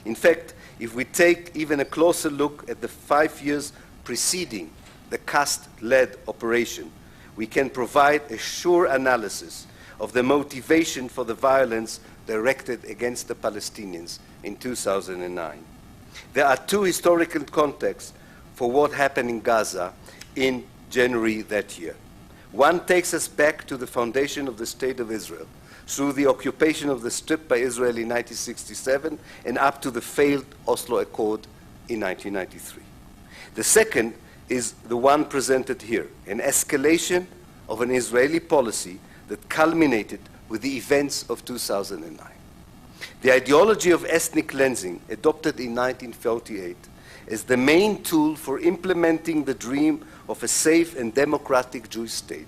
In fact, if we take even a closer look at the 5 years preceding the caste-led operation, we can provide a sure analysis of the motivation for the violence directed against the Palestinians in 2009. There are two historical contexts for what happened in Gaza in January that year. One takes us back to the foundation of the State of Israel, through the occupation of the Strip by Israel in 1967 and up to the failed Oslo Accord in 1993. The second is the one presented here, an escalation of an Israeli policy that culminated with the events of 2009. The ideology of ethnic cleansing, adopted in 1948, is the main tool for implementing the dream of a safe and democratic Jewish state,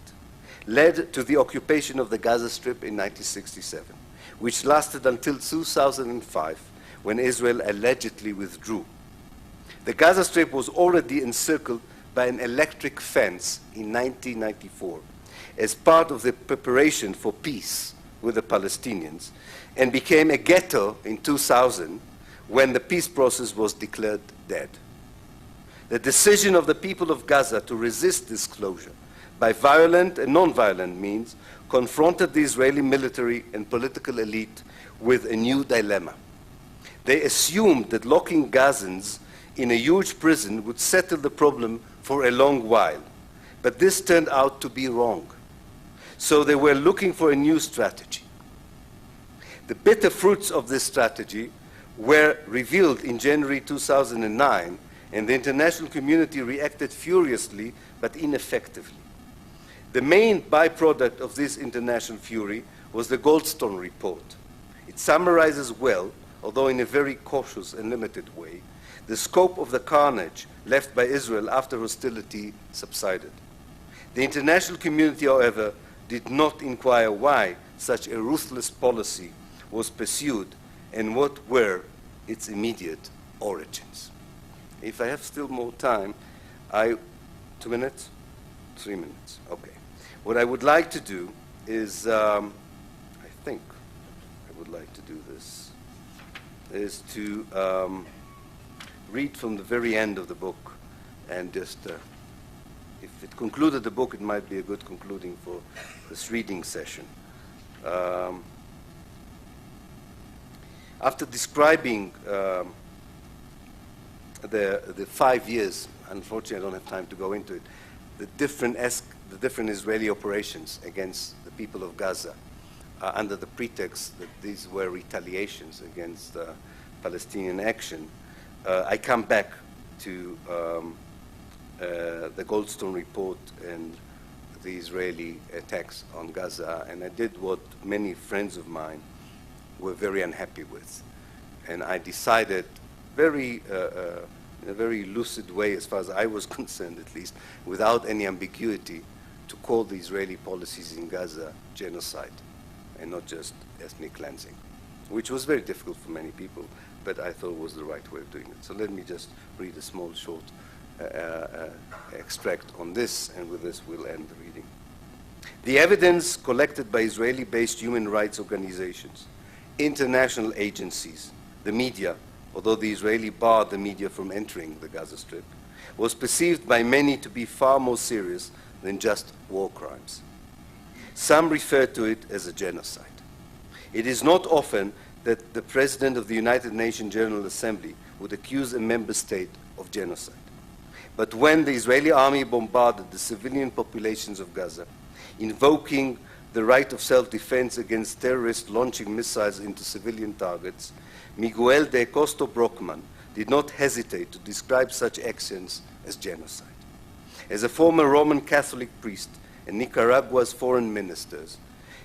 led to the occupation of the Gaza Strip in 1967, which lasted until 2005, when Israel allegedly withdrew. The Gaza Strip was already encircled by an electric fence in 1994 as part of the preparation for peace with the Palestinians, and became a ghetto in 2000 when the peace process was declared dead. The decision of the people of Gaza to resist this closure by violent and non-violent means confronted the Israeli military and political elite with a new dilemma. They assumed that locking Gazans in a huge prison would settle the problem for a long while, but this turned out to be wrong. So they were looking for a new strategy. The bitter fruits of this strategy were revealed in January 2009, and the international community reacted furiously but ineffectively. The main byproduct of this international fury was the Goldstone report. It summarizes well, although in a very cautious and limited way, the scope of the carnage left by Israel after hostility subsided. The international community, however, did not inquire why such a ruthless policy was pursued and what were its immediate origins. If I have still more time, 2 minutes? 3 minutes, okay. What I would like to do is, I think I would like to do this, is to read from the very end of the book, and just, if it concluded the book, it might be a good concluding for this reading session. After describing the 5 years, unfortunately I don't have time to go into it, the different Israeli operations against the people of Gaza, under the pretext that these were retaliations against Palestinian action, I come back to the Goldstone report and the Israeli attacks on Gaza, and I did what many friends of mine were very unhappy with. And I decided in a very lucid way, as far as I was concerned at least, without any ambiguity, to call the Israeli policies in Gaza genocide and not just ethnic cleansing, which was very difficult for many people, but I thought was the right way of doing it. So let me just read a small, short extract on this, and with this we'll end the reading. The evidence collected by Israeli-based human rights organizations, international agencies, the media, although the Israeli barred the media from entering the Gaza Strip, was perceived by many to be far more serious than just war crimes. Some refer to it as a genocide. It is not often that the President of the United Nations General Assembly would accuse a member state of genocide. But when the Israeli army bombarded the civilian populations of Gaza, invoking the right of self-defense against terrorists launching missiles into civilian targets, Miguel de Acosta Brockman did not hesitate to describe such actions as genocide. As a former Roman Catholic priest and Nicaragua's foreign ministers,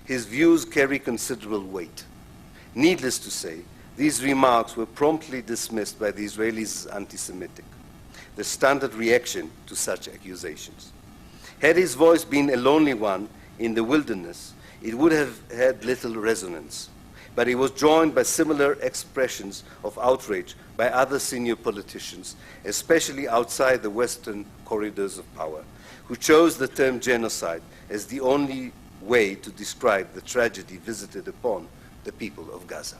his views carry considerable weight. Needless to say, these remarks were promptly dismissed by the Israelis as anti-Semitic, the standard reaction to such accusations. Had his voice been a lonely one in the wilderness, it would have had little resonance. But he was joined by similar expressions of outrage by other senior politicians, especially outside the Western corridors of power, who chose the term genocide as the only way to describe the tragedy visited upon the people of Gaza.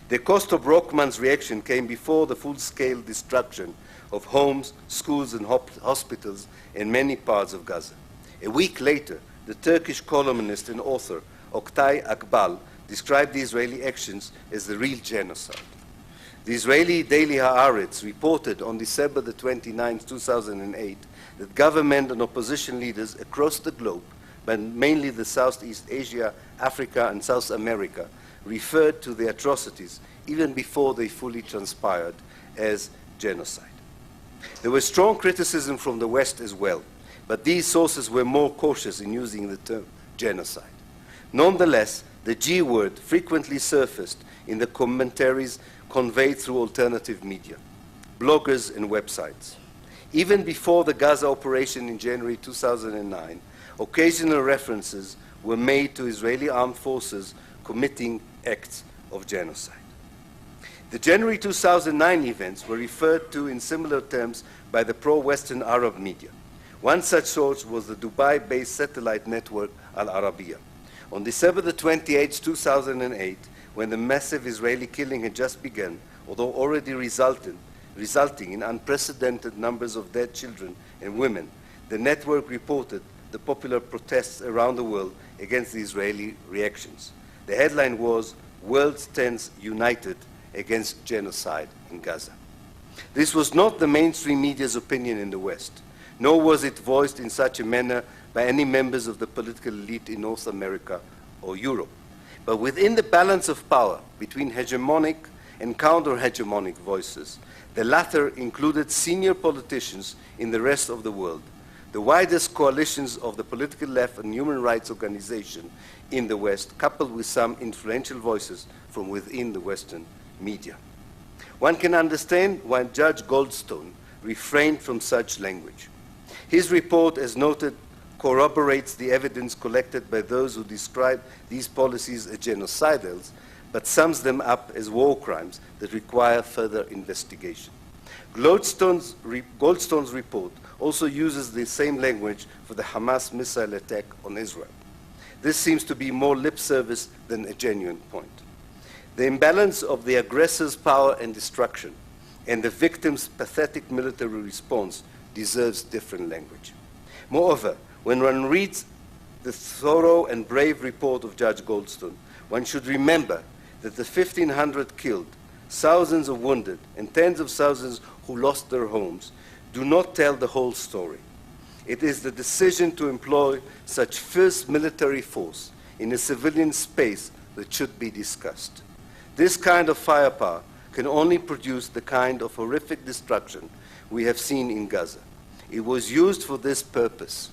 De Acosta Brockman's reaction came before the full-scale destruction of homes, schools, and hospitals in many parts of Gaza. A week later, the Turkish columnist and author Oktay Akbal described the Israeli actions as the real genocide. The Israeli daily Haaretz reported on December the 29th, 2008, that government and opposition leaders across the globe, but mainly the Southeast Asia, Africa, and South America, referred to the atrocities, even before they fully transpired, as genocide. There was strong criticism from the West as well, but these sources were more cautious in using the term genocide. Nonetheless, the G word frequently surfaced in the commentaries conveyed through alternative media, bloggers, and websites. Even before the Gaza operation in January 2009, occasional references were made to Israeli armed forces committing acts of genocide. The January 2009 events were referred to in similar terms by the pro-Western Arab media. One such source was the Dubai-based satellite network Al Arabiya. On December the 28th, 2008, when the massive Israeli killing had just begun, although already resulting in unprecedented numbers of dead children and women, the network reported the popular protests around the world against the Israeli reactions. The headline was, "World's Tens United Against Genocide in Gaza." This was not the mainstream media's opinion in the West, nor was it voiced in such a manner by any members of the political elite in North America or Europe. But within the balance of power between hegemonic and counter-hegemonic voices, the latter included senior politicians in the rest of the world, the widest coalitions of the political left and human rights organizations in the West, coupled with some influential voices from within the Western media. One can understand why Judge Goldstone refrained from such language. His report, as noted, corroborates the evidence collected by those who describe these policies as genocidals, but sums them up as war crimes that require further investigation. Goldstone's report also uses the same language for the Hamas missile attack on Israel. This seems to be more lip service than a genuine point. The imbalance of the aggressor's power and destruction and the victim's pathetic military response deserves different language. Moreover, when one reads the thorough and brave report of Judge Goldstone, one should remember that the 1,500 killed, thousands of wounded, and tens of thousands who lost their homes do not tell the whole story. It is the decision to employ such fierce military force in a civilian space that should be discussed. This kind of firepower can only produce the kind of horrific destruction we have seen in Gaza. It was used for this purpose.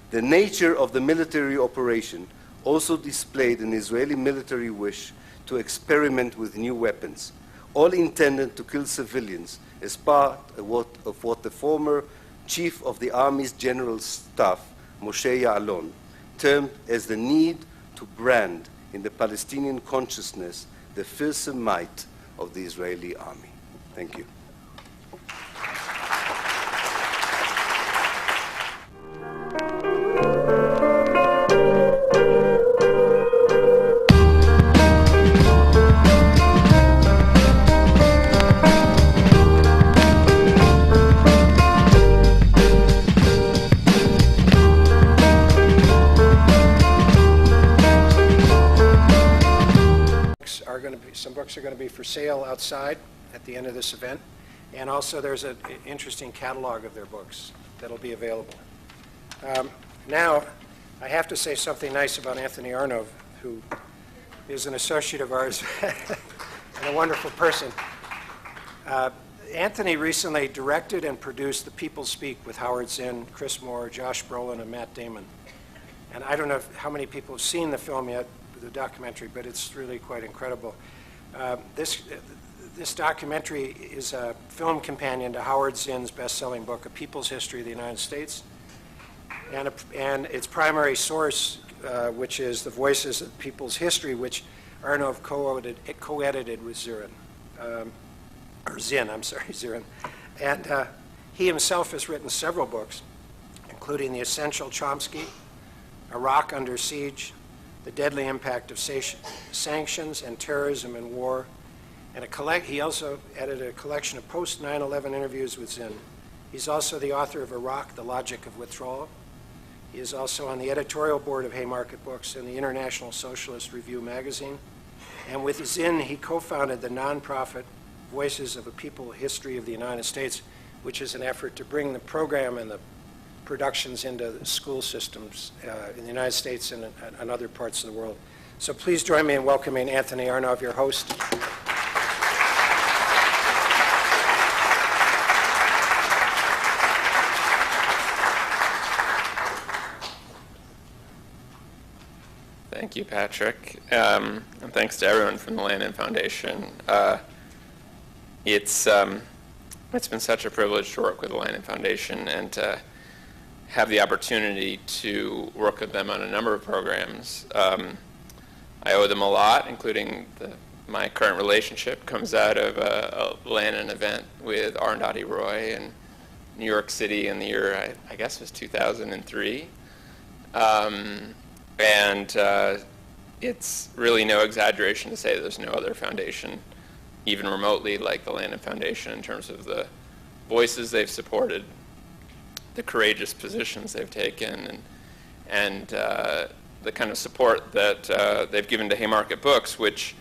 The nature of the military operation also displayed an Israeli military wish to experiment with new weapons, all intended to kill civilians as part of what the former chief of the Army's General Staff, Moshe Ya'alon, termed as the need to brand in the Palestinian consciousness the fearsome might of the Israeli army. Thank you. Some books are going to be for sale outside at the end of this event, and also there's an interesting catalog of their books that'll be available. Now, I have to say something nice about Anthony Arnove, who is an associate of ours and a wonderful person. Anthony recently directed and produced The People Speak with Howard Zinn, Chris Moore, Josh Brolin, and Matt Damon. And I don't know how many people have seen the film yet, the documentary, but it's really quite incredible. This documentary is a film companion to Howard Zinn's best-selling book, A People's History of the United States, and its primary source, which is the Voices of People's History, which Arnove co-edited with Zinn. And he himself has written several books, including The Essential Chomsky, Iraq Under Siege, The Deadly Impact of Sanctions and Terrorism and War, and he also edited a collection of post-9/11 interviews with Zinn. He's also the author of Iraq, The Logic of Withdrawal. He is also on the editorial board of Haymarket Books and the International Socialist Review magazine. And with Zinn, he co-founded the nonprofit Voices of a People History of the United States, which is an effort to bring the program and the productions into the school systems in the United States and other parts of the world. So please join me in welcoming Anthony Arnove, your host. Thank you, Patrick, and thanks to everyone from the Lannan Foundation. It's been such a privilege to work with the Lannan Foundation and to have the opportunity to work with them on a number of programs. I owe them a lot, including my current relationship comes out of a Lannan event with Arundhati Roy in New York City in the year, I guess it was 2003. It's really no exaggeration to say there's no other foundation, even remotely like the Lannan Foundation, in terms of the voices they've supported, the courageous positions they've taken, and the kind of support that they've given to Haymarket Books, which,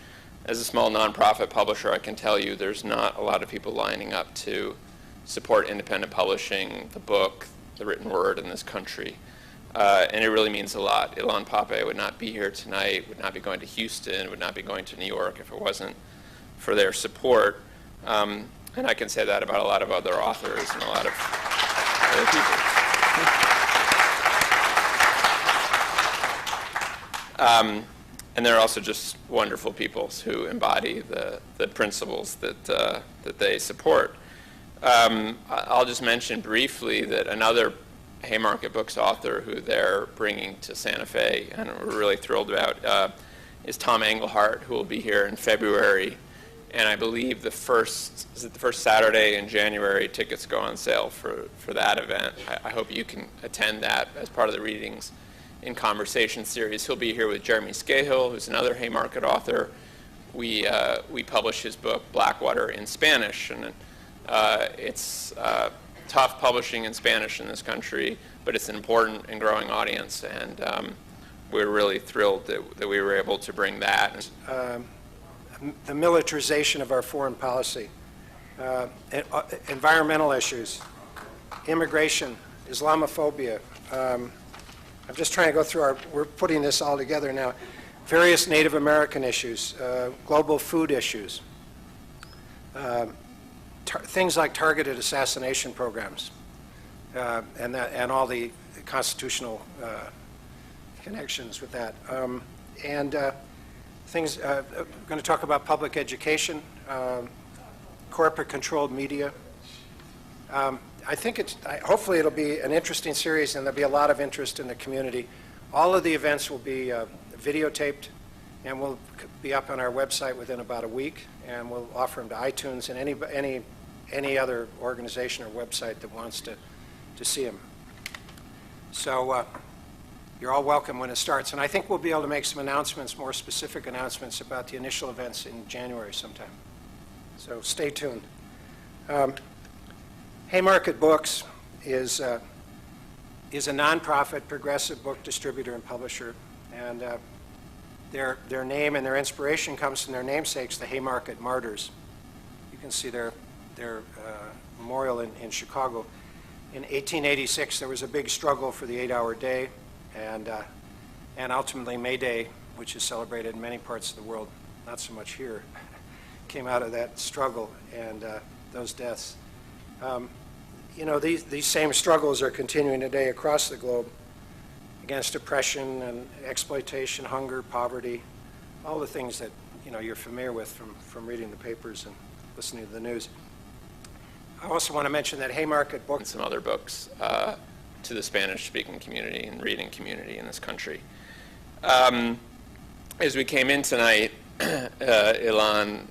as a small nonprofit publisher, I can tell you there's not a lot of people lining up to support independent publishing, the book, the written word in this country. And it really means a lot. Ilan Pappe would not be here tonight, would not be going to Houston, would not be going to New York if it wasn't for their support. And I can say that about a lot of other authors and a lot of other people. And they're also just wonderful people who embody the principles that they support. I'll just mention briefly that another Haymarket Books author who they're bringing to Santa Fe, and we're really thrilled about, is Tom Engelhardt, who will be here in February. And I believe the first Saturday in January, tickets go on sale for that event. I hope you can attend that as part of the Readings in Conversation series. He'll be here with Jeremy Scahill, who's another Haymarket author. We publish his book, Blackwater, in Spanish. And it's tough publishing in Spanish in this country, but it's an important and growing audience. And we're really thrilled that we were able to bring that. The militarization of our foreign policy, environmental issues, immigration, Islamophobia. I'm just trying to go through we're putting this all together now. Various Native American issues, global food issues, things like targeted assassination programs, and all the constitutional connections with that. Things, we're going to talk about public education, corporate-controlled media. I think hopefully it'll be an interesting series, and there'll be a lot of interest in the community. All of the events will be videotaped, and will be up on our website within about a week, and we'll offer them to iTunes and any other organization or website that wants to see them. So you're all welcome when it starts. And I think we'll be able to make some announcements, more specific announcements about the initial events in January sometime. So stay tuned. Haymarket Books is a nonprofit progressive book distributor and publisher. And their name and their inspiration comes from their namesakes, the Haymarket Martyrs. You can see their memorial in Chicago. In 1886, there was a big struggle for the 8-hour day. And ultimately May Day, which is celebrated in many parts of the world, not so much here, came out of that struggle and those deaths. You know, these same struggles are continuing today across the globe against oppression and exploitation, hunger, poverty, all the things that you're familiar with from reading the papers and listening to the news. I also want to mention that Haymarket Books and some other books to the Spanish-speaking community and reading community in this country. As we came in tonight, Ilan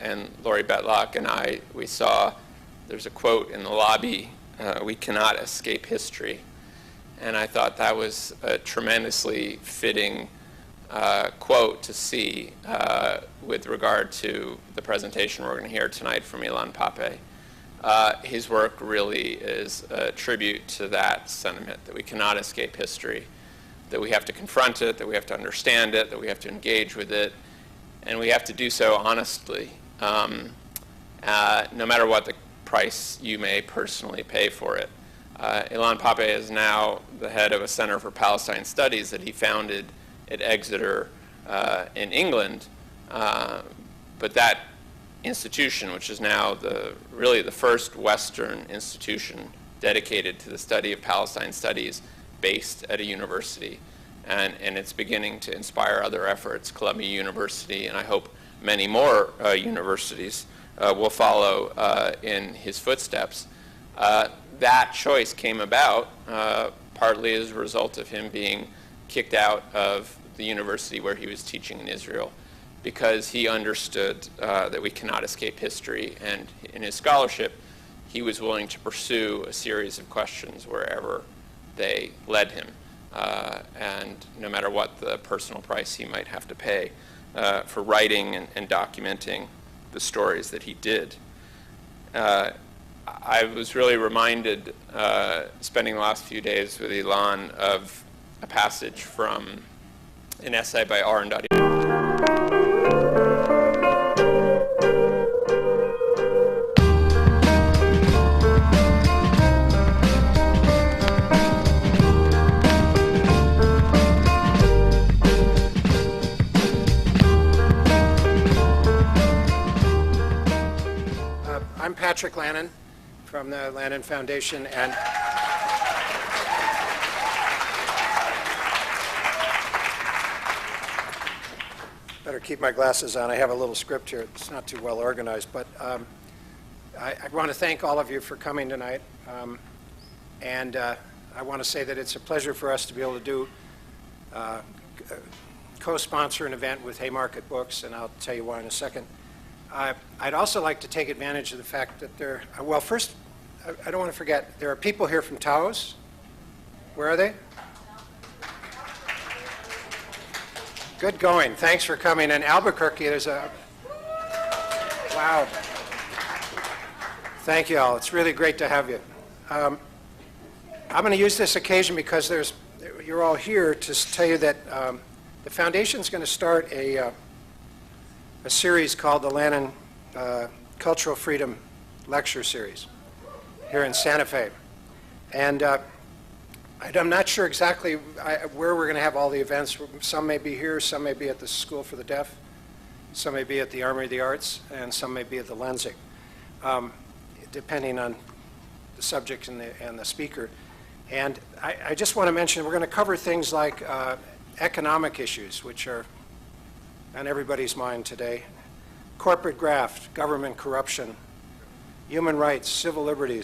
and Lori Betlock and we saw there's a quote in the lobby, "We cannot escape history." And I thought that was a tremendously fitting quote to see with regard to the presentation we're going to hear tonight from Ilan Pappe. His work really is a tribute to that sentiment, that we cannot escape history, that we have to confront it, that we have to understand it, that we have to engage with it, and we have to do so honestly, no matter what the price you may personally pay for it. Ilan Pappe is now the head of a Center for Palestine Studies that he founded at Exeter in England, but that institution, which is now really the first Western institution dedicated to the study of Palestine studies based at a university. And it's beginning to inspire other efforts. Columbia University, and I hope many more universities will follow in his footsteps. That choice came about partly as a result of him being kicked out of the university where he was teaching in Israel, because he understood that we cannot escape history, and in his scholarship he was willing to pursue a series of questions wherever they led him, and no matter what the personal price he might have to pay for writing and documenting the stories that he did. I was really reminded, spending the last few days with Ilan, of a passage from an essay by R. I'm Patrick Lannan from the Lannan Foundation, and Better keep my glasses on. I have a little script here. It's not too well organized, but I want to thank all of you for coming tonight. And I want to say that it's a pleasure for us to be able to do co-sponsor an event with Haymarket Books, and I'll tell you why in a second. I'd also like to take advantage of the fact that there, well, first, I don't want to forget, there are people here from Taos. Where are they? Good going. Thanks for coming. In Albuquerque, there's a, wow. Thank you all. It's really great to have you. I'm going to use this occasion because you're all here to tell you that the foundation is going to start a series called the Lannan Cultural Freedom Lecture Series here in Santa Fe. And I'm not sure exactly where we're going to have all the events. Some may be here, some may be at the School for the Deaf, some may be at the Armory of the Arts, and some may be at the Lenzing, depending on the subject and the speaker. And I just want to mention, we're going to cover things like economic issues, which are on everybody's mind today, corporate graft, government corruption, human rights, civil liberties,